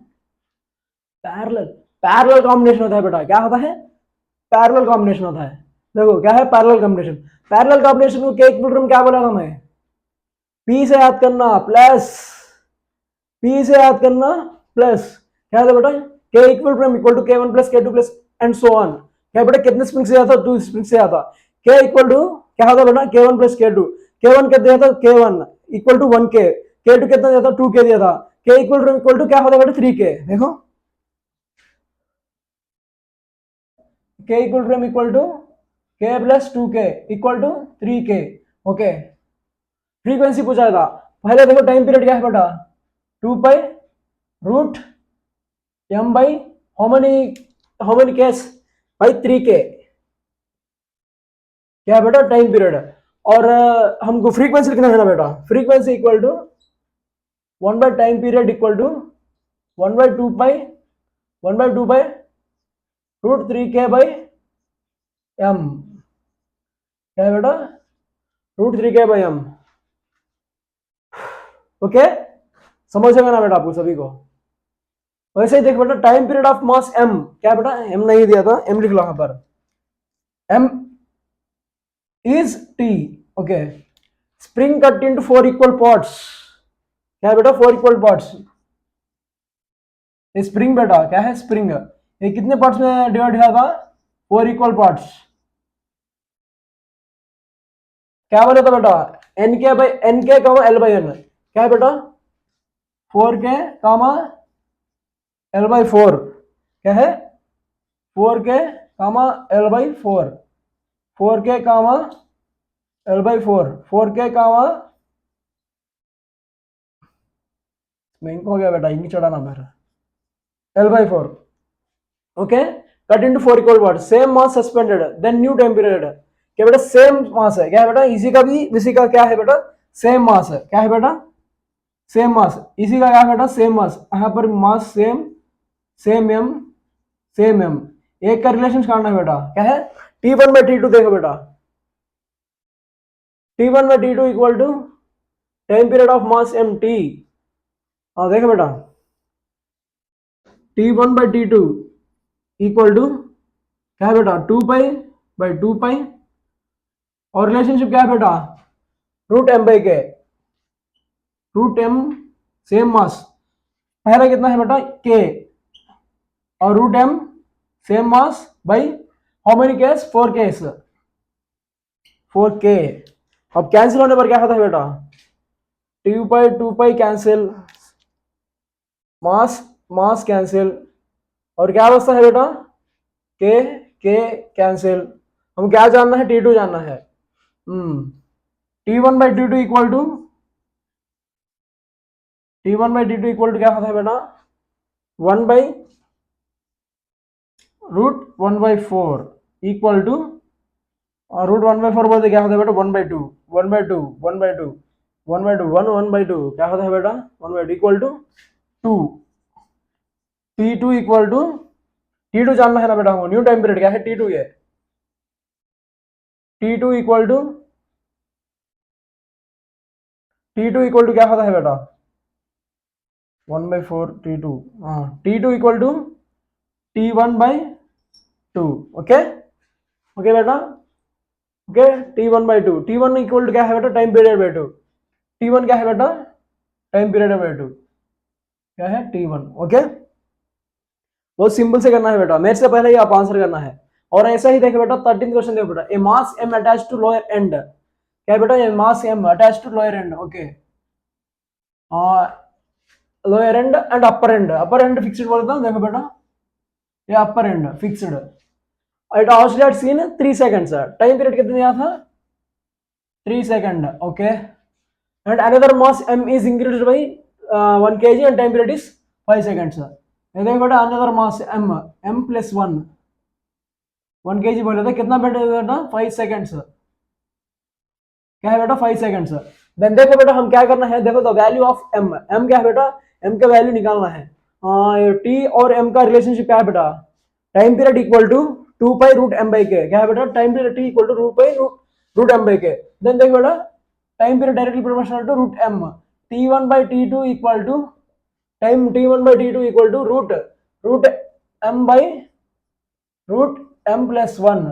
पैरेलल पैरेलल कॉम्बिनेशन होता है बेटा। क्या होता है, पैरेलल कॉम्बिनेशन होता है। देखो क्या है पैरेलल कॉम्बिनेशन। पैरेलल कॉम्बिनेशन को के इक्विलिब्रियम क्या बोला था मैं, पी से याद करना प्लस, पी से याद करना प्लस, क्या था बेटा, K equilibrium equal to k1 plus k2 plus and so on. क्या बेटा कितने स्प्रिंग से आता, 2 स्प्रिंग से आता। के इक्वल टू क्या होता बेटा, k1 प्लस k2। k1 कितना दिया था, k1 equal to 1k। k2 कितना दिया था, 2k दिया था। k इक्वल टू क्या होता बेटा, 3k। देखो k equal to k plus 2k equal to 3k। Okay, frequency पूछा था पहले। देखो टाइम पीरियड क्या है बेटा, 2 pi root M by how many case by 3k। क्या है बेटा, टाइम पीरियड। और हमको फ्रीक्वेंसी लिखना है ना बेटा, frequency equal to 1 by time period equal to 1 by 2 pi 1 by 2 pi root 3k by M. क्या है बेटा, root 3k by M. Okay, समझेगा ना बेटा आपको सभी को। वैसे ही देख बेटा time period of mass m, क्या बेटा m नहीं दिया था, m लिख लो यहां पर, m is t। Okay, spring cut into 4 equal parts. क्या है बेटा, 4 इक्वल पार्ट्स। ये स्प्रिंग बेटा क्या है, स्प्रिंग ये कितने पार्ट्स में डिवाइड हुआ था, 4 इक्वल पार्ट्स। क्या बोला था बेटा, एन के बाई एन के कामा एल बाई एन। क्या है बेटा, 4k कामा एल बाई 4। क्या है, 4k comma L by 4। 4k comma L/4, 4k कामा मैं हो गया बेटा, इंक चढ़ाना मेरा, L/4. Okay, cut into 4 equal what, same mass suspended then new time period, क्या बेटा सेम मास है, क्या है बेटा, इसी का भी इसी का क्या है बेटा, सेम मास है, क्या है बेटा, सेम मास, इसी का क्या है बेटा, सेम मास, यहाँ पर mass same, same M, same M, एक का रिलेशन काटना है बेटा, क्या है T1/T2, देखो बेटा T1/T2 equal to time period of mass M T, हाँ देखो बेटा T1/T2 इक्वल टू क्या है बेटा 2π/2π, और रिलेशनशिप क्या है बेटा √m/k, √m सेम मास, पहला कितना है बेटा k, और √m same mass by how many case, 4 case, 4k। अब कैंसिल होने पर क्या होता है बेटा 2π कैंसिल, मास मास कैंसिल, और क्या अवस्था है बेटा k k कैंसिल, हम क्या जानना है T2 जानना है, T1/T2 equal to T1/T2 equal to क्या होता है बेटा 1/√1/4 इक्वल टू, और √1/4 बोलते क्या होता है बेटा 1/2 1/2 1/2 1/2 1/2 क्या होता है बेटा 1/2 equal to 2, T2 equal to, T2 जानना है ना बेटा हमको, न्यू टाइम पीरियड क्या है T2 है, T2 equal to, T2 equal to क्या होता है बेटा 1/4 T2, हाँ T2 equal to T1/2, okay okay बेटा, okay T1/2, T1 equal to क्या है बेटा टाइम पीरियड बाई 2, T1 क्या है बेटा टाइम पीरियड बाई 2, क्या है T1, ओके बहुत सिंपल से करना है बेटा, मेरे से पहले ही आप आंसर करना है। और ऐसा ही देखो बेटा 13th क्वेश्चन देखो बेटा, a mass m attached to lower end, क्या है बेटा a mass m attached to lower end, okay lower end end upper end fixed बोलता हूँ, देखो बेटा ये upper end fixed, it oscillates in 3 seconds, time period कितने दिया था 3 second, okay, and another mass m is increased by 1 kg and time period is 5 seconds, ये देखो बेटा another mass m plus 1 kg बोले थे, कितना बेटा 5 सेकंड्स, क्या है बेटा 5 सेकंड्स, देन देखो बेटा हम क्या करना है, देखो द वैल्यू ऑफ m क्या है बेटा m का वैल्यू निकालना है, t और m का रिलेशनशिप क्या है बेटा time period equal to 2π√m/k, क्या है बेटा time period t equal to 2π√m/k, then देखो बेटा time period directly proportional to √m, T1/T2 equal to time T1/T2 equal to √m plus 1,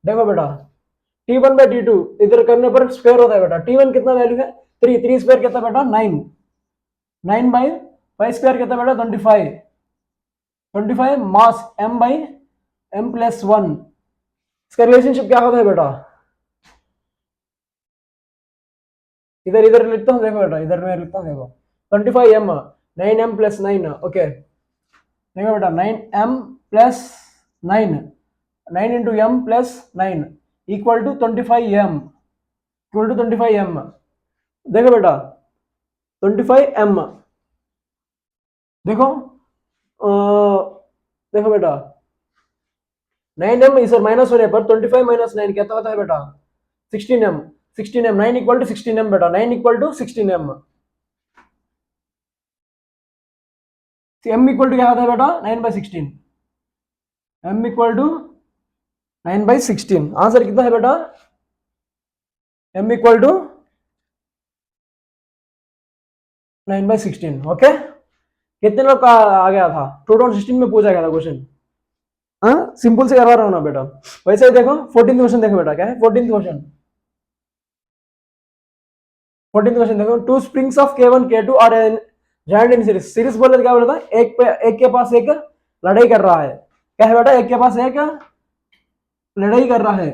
देखो बेटा T1/T2 इधर करने पर स्क्वायर होता है बेटा, T1 कितना वैल्यू है 3, 3 स्क्वायर कितना बेटा 9, 9/5 स्क्वायर कितना बेटा 25, 25 मास m/m प्लस 1, इसका रिलेशनशिप क्या होता है बेटा, इधर इधर लिखता हूँ देखो बेटा, इधर मैं लिखता हूँ देखो 25m 9m प्लस 9, ओके देखो बेटा 9m plus 9, 9 into m plus 9 equal to 25m, equal to 25m, देखो बेटा 25m, देखो देखो बेटा 9m इस माइनस होने पर 25 माइनस 9 क्या होता है बेटा 16m, 16m 9 equal to 16m बेटा, 9 equal to 16m, m equal to क्या होता है बेटा 9/16, m इक्वल टू 9/16, आंसर कितना है बेटा m इक्वल टू 9/16, ओके कितने लोग का आ गया था 2016 में पूछा गया था क्वेश्चन, हाँ सिंपल से करवा रहा हूँ ना बेटा, वैसे ही देखो 14th क्वेश्चन देखो बेटा, क्या है 14th क्वेश्चन, 14th क्वेश्चन देखो, two springs of K1 K2 are joint in series, series बोले तो क्या बोला था एक के पास एक लड़ाई कर रहा है, क्या है बेटा एक के पास एक लड़ाई कर रहा है,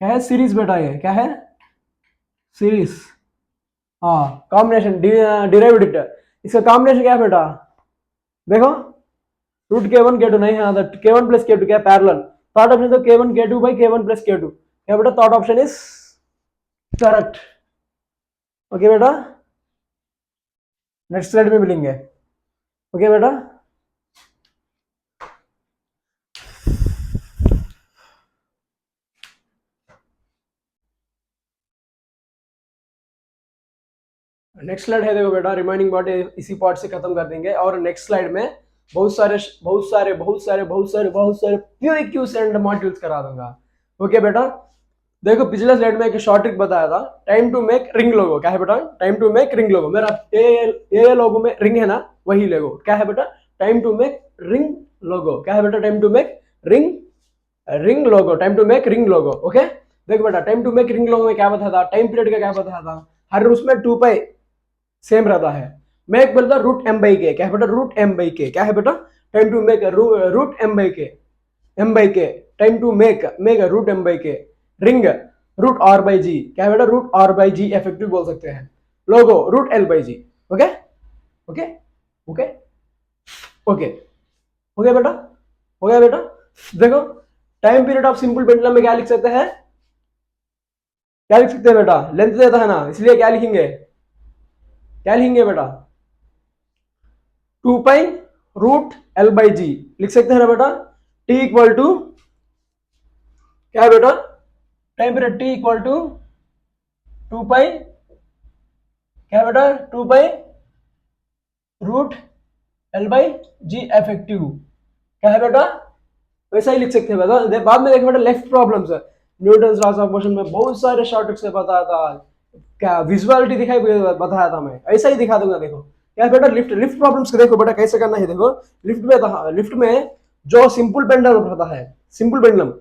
क्या है सीरीज बेटा, ये क्या है सीरीज, हाँ कॉम्बिनेशन डिराइव्ड, इसका कॉम्बिनेशन क्या है बेटा देखो रूट K1 K2 नहीं है, K1 प्लस K2 क्या पैरेलल, थर्ड ऑप्शन तो K1 K2 by K1 plus K2, क्या बेटा third option is correct. Okay बेटा, नेक्स्ट स्लाइड में मिलेंगे। ओके बेटा, नेक्स्ट स्लाइड है, देखो बेटा रिमाइनिंग पार्ट इसी पार्ट से खत्म कर देंगे, और नेक्स्ट स्लाइड में बहुत सारे POQs एंड मॉड्यूल्स करा दूंगा। ओके बेटा, देखो पिछले स्लाइड में एक शॉर्ट ट्रिक बताया था, टाइम टू मेक रिंग लोगो, क्या है बेटा टाइम टू मेक रिंग लोगो, मेरा ए लोगो में रिंग है ना, वही लोगो, क्या है बेटा टाइम टू मेक रिंग लोगो, क्या है बेटा टाइम टू मेक रिंग लोगो, टाइम टू मेक रिंग लोगो। ओके, देखो बेटा टाइम टू मेक रिंग लोगो में क्या बताया था, टाइम पीरियड का क्या बताया था, हर उसमें 2 पाई सेम रहता है, मेक बोलता रूट एम बाई के, क्या है बेटा रूट एम बाई के, क्या है बेटा time to make root M by k, time to make root M by k, ring root are by g, क्या है बेटा root are by ji effective बोल सकते हैं, लोगो root L by ji. Okay okay okay okay हो गया बेटा, हो गया बेटा। देखो time period of simple pendulum में क्या लिख सकते हैं, क्या लिख सकते हैं बेटा, लेंथ देता है ना, इसलिए क्या लिखेंगे, क्या लिखेंगे बेटा 2 पाई रूट एल बाई जी लिख सकते हैं ना बेटा, टी इक्वल टू क्या है बेटा time period T equal to 2 pi क्या है बेटा 2 pi root L by ji effective, क्या है बेटा वैसा ही लिख सकते हैं बेटा। बाद में देखो बेटा लेफ्ट प्रॉब्लम्स है, न्यूटन लॉस ऑफ मोशन में बहुत सारे शॉर्ट ट्रिक्स से बताया था, क्या विजुअलिटी दिखाई बताया था, मैं ऐसा ही दिखा दूंगा। देखो क्या बेटा लिफ्ट प्रॉब्लम्स देखो बेटा कैसे करना है, देखो लिफ्ट में जो सिंपल पेंडुलम रहता है, सिंपल पेंडुलम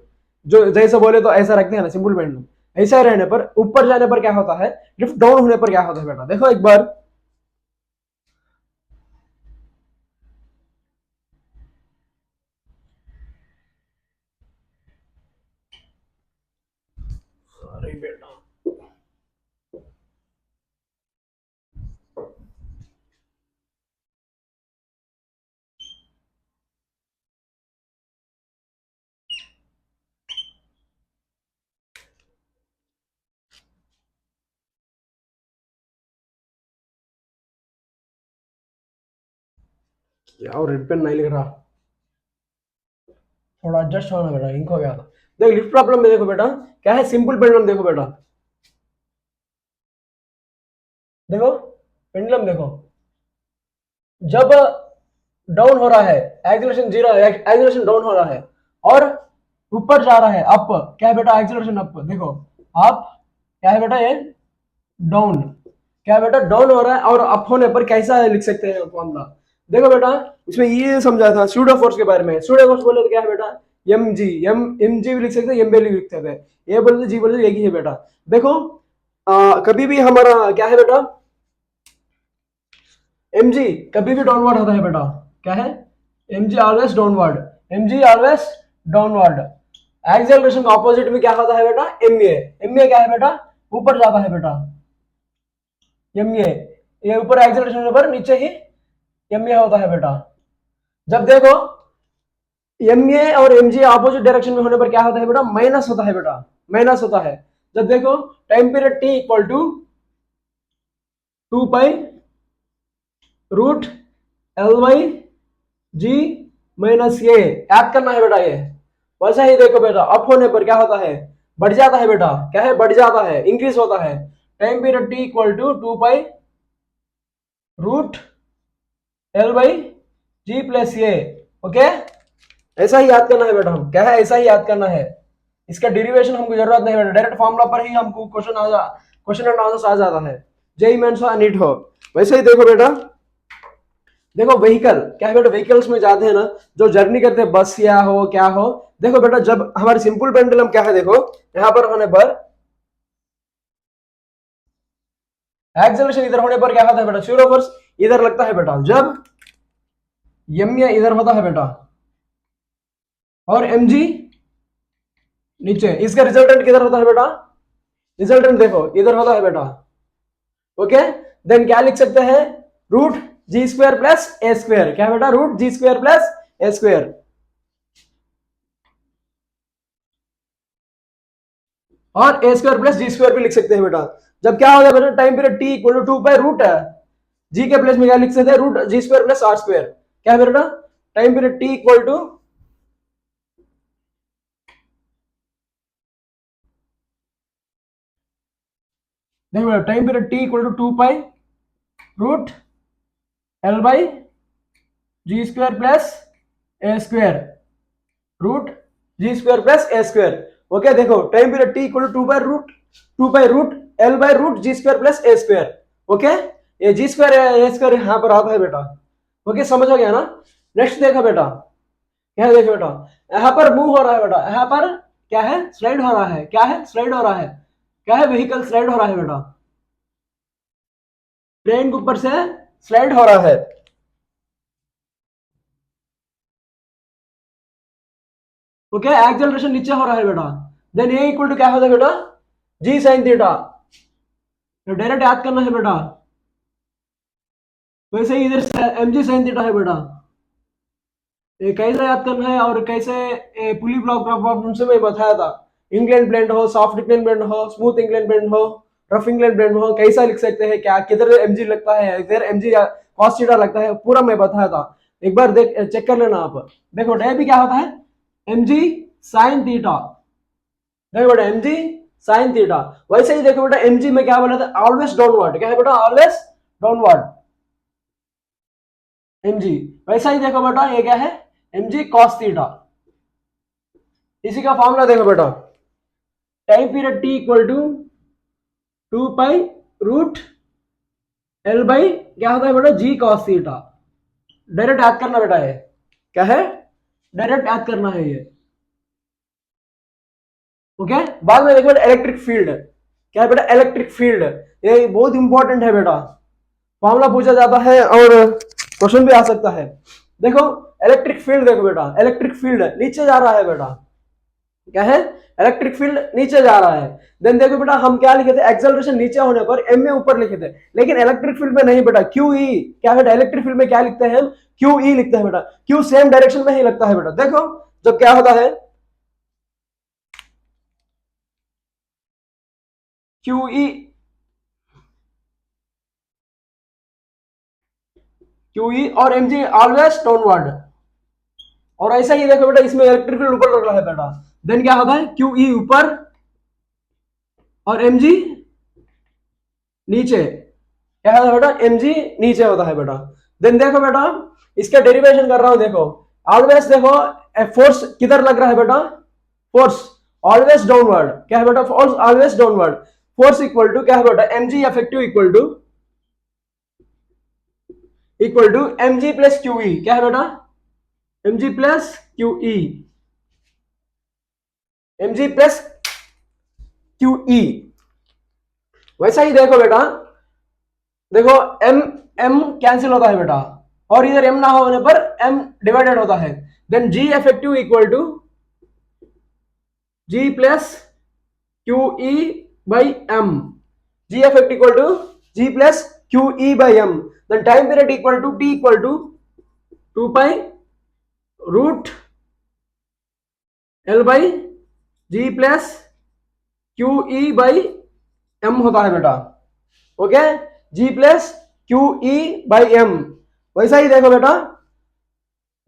जो जैसे बोले तो ऐसा रखते हैं ना, सिंपल पेंडुलम ऐसा रहने पर ऊपर जाने पर क्या होता है, लिफ्ट डाउन होने पर क्या होता है बेटा, देखो एक बार अरे बेटा यार रेड पेन नहीं लिख रहा, थोड़ा एडजस्ट होना बेटा, इंक हो गया था। देखो लिफ्ट प्रॉब्लम में देखो बेटा क्या है, सिंपल पेंडुलम देखो बेटा, देखो पेंडुलम देखो जब डाउन हो रहा है एक्सीलरेशन जीरो है, एक्सीलरेशन डाउन हो रहा है और ऊपर जा रहा है अप, क्या है बेटा एक्सीलरेशन अप, देखो अप क्या है बेटा ये डाउन, क्या है बेटा डाउन हो रहा है, और अप होने पर कैसा लिख सकते हैं फॉर्मूला, देखो बेटा इसमें ये समझा था सूडो फोर्स के बारे में, सूडो फोर्स बोले तो क्या है बेटा एम जी भी लिख सकते हैं, एम भी लिख सकते हैं, ए बोले तो जी बोले तो एक ही है बेटा। देखो कभी भी हमारा क्या है बेटा एम जी कभी भी डाउनवर्ड होता है बेटा, क्या है M G always downward, M G always downward, acceleration का ऑपोजिट में क्या होता है बेटा एम ए क्या है बेटा ऊपर जाता है बेटा, एम ये ऊपर एक्सेलरेशन पर नीचे ही एम ए होता है बेटा। जब देखो एम ए और एम जी ऑपोजिट डायरेक्शन में होने पर क्या होता है बेटा माइनस होता है बेटा, माइनस होता है। जब देखो time period T equal to 2 pi root L Y G minus ये याद करना है बेटा, ये वैसा ही देखो बेटा अप होने पर क्या होता है बढ़ जाता है बेटा, क्या है बढ़ जाता है इंक्रीज होता है, time period T equal to 2 pi root L by G plus ये। ओके ऐसा ही याद करना है बेटा, हम क्या है ऐसा ही याद करना है, इसका डेरिवेशन हमको जरूरत नहीं बेटा, डायरेक्ट फॉर्मूला पर ही हमको क्वेश्चन एंड आंसर आ जाता है, जेई मेंस हो नीट हो। वैसे ही देखो बेटा, देखो व्हीकल क्या है बेटा, व्हीकल्स में जाते हैं ना जो जर्नी करते हैं बस या हो क्या हो, देखो बेटा जब हमारे सिंपल पेंडुलम क्या है, देखो यहां पर होने पर एक्सेलरेशन इधर होने पर क्या होता है बेटा सूडो फोर्स इधर लगता है बेटा, जब एम ए इधर होता है बेटा और एम जी नीचे, इसका रिजल्टेंट किधर होता है बेटा, रिजल्टेंट देखो इधर होता है बेटा। ओके देन क्या लिख सकते हैं रूट जी स्क्वायर प्लस ए स्क्वायर, क्या है बेटा रूट जी स्क्वायर प्लस ए स्क्वायर। और ए स्क्वायर प्लस जी स्क्वायर भी लिख सकते हैं बेटा। जब क्या हो गया बेटा, time period T equal to 2 by root है, जी के प्लेस में क्या लिख सकते हैं, root ji square plus are square. क्या है बेटा, time period T equal to देखो बेटा, time period T equal to 2 pi root L by ji square plus A square root ji square plus A square. Okay, देखो time period T equal to 2 by root L by root ji square plus A square. Okay, ये जी square A square यहां पर आता है बेटा। Okay, समझ आ गया ना। नेक्स्ट देखो बेटा, क्या देखो बेटा, यहाँ पर मूव हो रहा है बेटा, यहाँ पर क्या है, स्लाइड हो रहा है। क्या है, स्लाइड हो रहा है। क्या है, व्हीकल स्लाइड हो रहा है बेटा, ट्रेन के ऊपर से स्लाइड हो रहा है। ओके, एक्सेलरेशन नीचे हो रहा है बेटा। देन ए इक्वल टू क्या होता है बेटा, जी साइन थीटा। तो डायरेक्ट याद करना है बेटा। वैसे ही इधर एम जी साइन थीटा है बेटा। ये कैसे याद करना है और कैसे पुली ब्लॉक प्रॉब्लम से मैं बताया था। इंग्लैंड ब्लेंड हो, सॉफ्ट इंग्लैंड ब्लेंड हो, स्मूथ इंग्लैंड ब्लेंड हो, रफ इंग्लैंड ब्लेंड हो, कैसा लिख सकते हैं, क्या किधर एमजी लगता है, इधर एमजी कॉस थीटा लगता है, पूरा मैं बताया था। एक बार देख चेक कर लेना आप। देखो डे भी क्या होता है, एमजी साइन थीटा। देखो बेटा, एमजी साइन थीटा। वैसे ही देखो बेटा, एमजी में क्या बोला था, ऑलवेज डाउनवर्ड। क्या है बेटा, ऑलवेज डाउनवर्ड एमजी। वैसा ही देखो बेटा, ये क्या है, एमजी कॉस थीटा। इसी का फॉर्मूला देखो बेटा, time period T equal to 2 pi root L by क्या होता है बेटा, जी कॉस थीटा। डायरेक्ट याद करना बेटा, ये क्या है, डायरेक्ट याद करना है ये। ओके, बाद में देखो इलेक्ट्रिक फील्ड। क्या है बेटा, इलेक्ट्रिक फील्ड, ये बहुत इंपॉर्टेंट है बेटा। फॉर्मूला पूछा जाता है और क्वेश्चन भी आ सकता है। देखो इलेक्ट्रिक फील्ड, देखो बेटा, इलेक्ट्रिक फील्ड नीचे जा रहा है बेटा। क्या है, इलेक्ट्रिक फील्ड नीचे जा रहा है। देन देखो बेटा, हम क्या लिखे थे, एक्सेलरेशन नीचे होने पर एम में ऊपर लिखे थे, लेकिन इलेक्ट्रिक फील्ड में नहीं बेटा, क्यू ई। क्या बेटा, इलेक्ट्रिक फील्ड में क्या लिखते हैं हम, क्यू ई लिखते हैं बेटा। क्यू सेम डायरेक्शन में ही लगता है बेटा। देखो जब क्या होता है, क्यू ई, क्यू ई और एम जी ऑलवेज डाउनवर्ड। और ऐसा ही देखो बेटा, इसमें इलेक्ट्रिक फील्ड ऊपर लग रहा है बेटा। देन क्या होता है, क्यू ई ऊपर और एम जी नीचे। क्या होता है बेटा, एम जी नीचे होता है बेटा। देन देखो बेटा, इसका डेरिवेशन कर रहा हूं। देखो ऑलवेज, देखो फोर्स किधर लग रहा है बेटा, फोर्स ऑलवेज डाउनवर्ड। क्या है बेटा, force always downward. Force equal to क्या है बेटा, M G effective equal to M G plus Q E. क्या है बेटा, M G plus Q E, M G plus Q E. वैसा ही देखो बेटा, देखो एम एम कैंसिल होता है बेटा, और इधर एम ना होने पर एम डिवाइडेड होता है। Then G effective equal to G plus Q E by M. G effective equal to G plus Q E by M. Then time period equal to T equal to 2 pi root L by G plus Q E by M होता है बेटा। Okay, G plus Q E by M. वैसा ही देखो बेटा,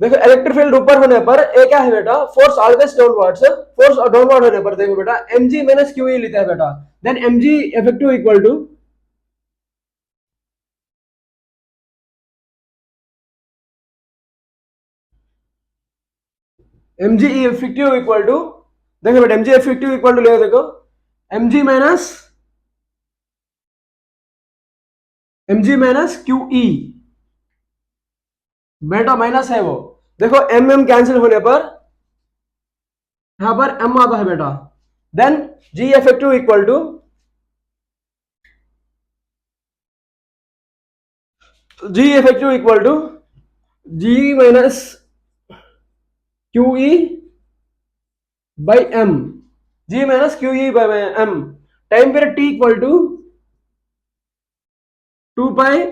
देखो electric field ऊपर होने पर ए क्या है बेटा, force always downward. Force downward होने पर देखो बेटा, M G minus Q E लिखा है बेटा। Then M G effective equal to M G effective equal to, देखो बेटा M G effective equal to ले, देखो M G minus Q E बेटा, माइनस है वो। देखो एम एम कैंसिल होने पर यहां पर एम आता है बेटा। Then G effective equal to G minus Q E by M. G minus Q E by M. Time period T equal to 2 pi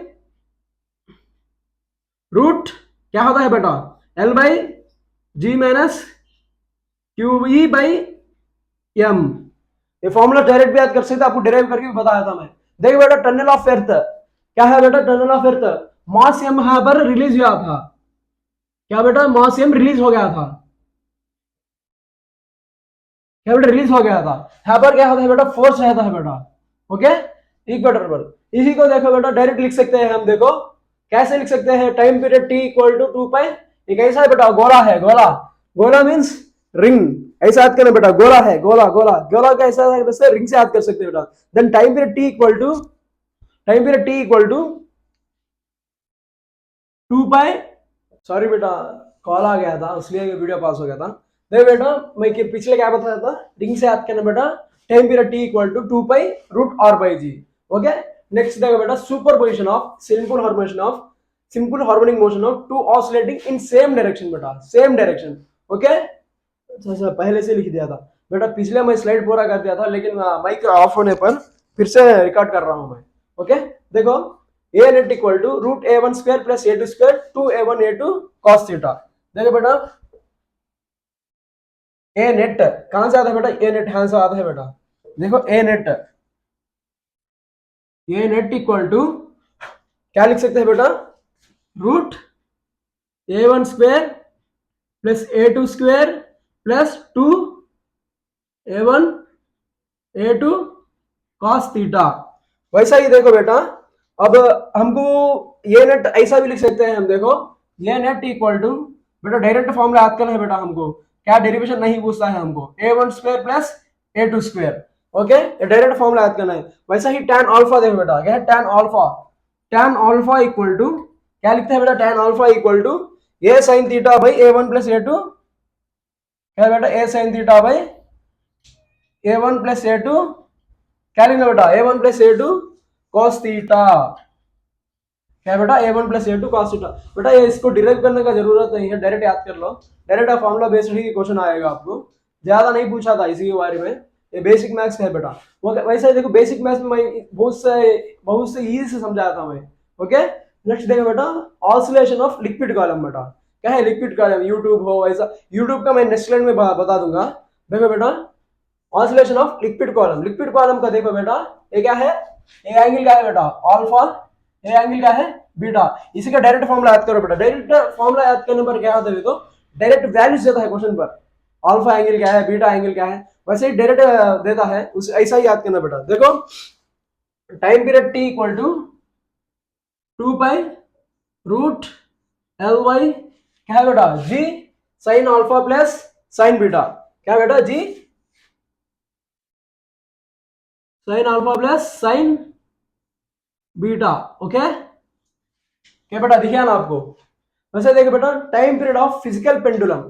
root क्या होता है बेटा, L by G minus Q E by M. ये formula direct भी याद कर सकते, आपको डिराइव करके भी बताया था मैं। देखो बेटा टनल ऑफ एर्थ क्या है बेटा, tunnel of earth mass M यहां पर रिलीज हुआ था। क्या बेटा, मास एम रिलीज हो गया था, क्या बेटा रिलीज हो गया था। यहाँ पर क्या होता है बेटा, फोर्स रहता है बेटा, ओके इक्वेटर पर। इसी को देखो बेटा डायरेक्ट लिख सकते हैं हम, देखो कैसे लिख सकते हैं, time period T equal to 2 pi. ये कैसा है बेटा, गोला है, गोला, गोला मीन्स रिंग, ऐसा याद करना बेटा, गोला है, गोला गोला गोला का ऐसा रिंग से याद कर सकते हैं बेटा। Then time period T equal to, time period T equal to 2 pi, sorry बेटा कॉल आ गया था इसलिए वीडियो पास हो गया था। देखो बेटा मैं पिछले क्या बताया था, रिंग से याद करना बेटा, time period T equal to 2 pi root are by ji, okay. Next देखो बेटा superposition of simple harmonic of, simple harmonic motion of two oscillating in same direction बेटा, सेम डायरेक्शन, ओके। अच्छा पहले से लिख दिया था बेटा, पिछले मैं स्लाइड पूरा कर दिया था लेकिन माइक ऑफ होने पर फिर से रिकॉर्ड कर रहा हूं मैं, ओके। देखो a net equal to root A one square plus A two square two A one A two cos theta. देखो बेटा ए नेट कहां से आता है बेटा, ए नेट यहां से आता है बेटा। देखो ए नेट इक्वल टू क्या लिख सकते हैं बेटा, रूट ए वन स्क्वायर प्लस ए टू स्क्वायर प्लस टू ए वन ए टू कॉस थीटा। वैसा ही देखो बेटा, अब हमको ये नेट ऐसा भी लिख सकते हैं हम, देखो ये नेट इक्वल टू बेटा डायरेक्ट फॉर्मूला याद करना है बेटा हमको, क्या डेरिवेशन नहीं पूछता है हमको, a one square plus A two square, okay ये डायरेक्ट फॉर्मूला याद करना है। वैसा ही tan अल्फा देखो बेटा, क्या है tan alpha, tan alpha equal to क्या लिखते हैं बेटा, tan alpha equal to a sine theta by a one plus A two, क्या बेटा a sine theta by a one plus A two, क्या लिखना बेटा a one plus A two cos theta, क्या बेटा a one plus A two cos theta. बेटा ये इसको डिराइव करने का जरूरत नहीं है, डायरेक्ट याद कर लो, डायरेक्ट फॉर्मूला बेस्ड ही क्वेश्चन आएगा आपको, ज्यादा नहीं पूछा था इसी के बारे में, ये बेसिक मैथ्स है बेटा। वैसे ही देखो बेसिक मैथ्स में मैं बहुत से इजी से समझाया था मैं, ओके। नेक्स्ट देखो बेटा ऑसिलेशन ऑफ लिक्विड कॉलम बेटा, क्या है लिक्विड कॉलम, यूट्यूब हो ऐसा, यूट्यूब का मैं नेक्स्ट स्लाइड में बता दूंगा। देखो बेटा oscillation of liquid column, liquid column का देखो बेटा ये क्या है, ये एंगल क्या है बेटा अल्फा, ये एंगल क्या है बीटा। इसी का डायरेक्ट फॉर्मूला याद करो बेटा, डायरेक्ट फॉर्मूला याद करने पर क्या होता है, तो डायरेक्ट वैल्यूज देता है क्वेश्चन पर, अल्फा एंगल क्या है, बीटा एंगल क्या है, वैसे ही डायरेक्ट देता है, उस ऐसा ही याद करना बेटा। देखो time period T equal to 2 pi root L y, क्या है बेटा g sine alpha plus sine beta, क्या बेटा g sine alpha plus sine beta, okay. क्या बेटा दिखा ना आपको। वैसे देखो बेटा time period of physical pendulum,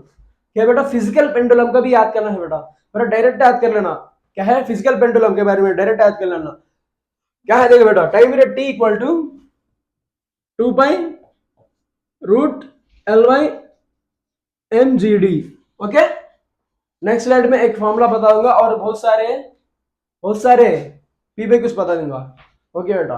क्या बेटा फिजिकल पेंडुलम का भी याद करना है बेटा डायरेक्ट याद कर लेना, क्या है फिजिकल पेंडुलम के बारे में डायरेक्ट याद कर लेना, क्या है देखो बेटा time period T equal to 2 pi root L Y M G D, okay. Next slide में एक फॉर्मूला बताऊंगा और बहुत सारे पीबे कुछ बता दूंगा, ओके बेटा।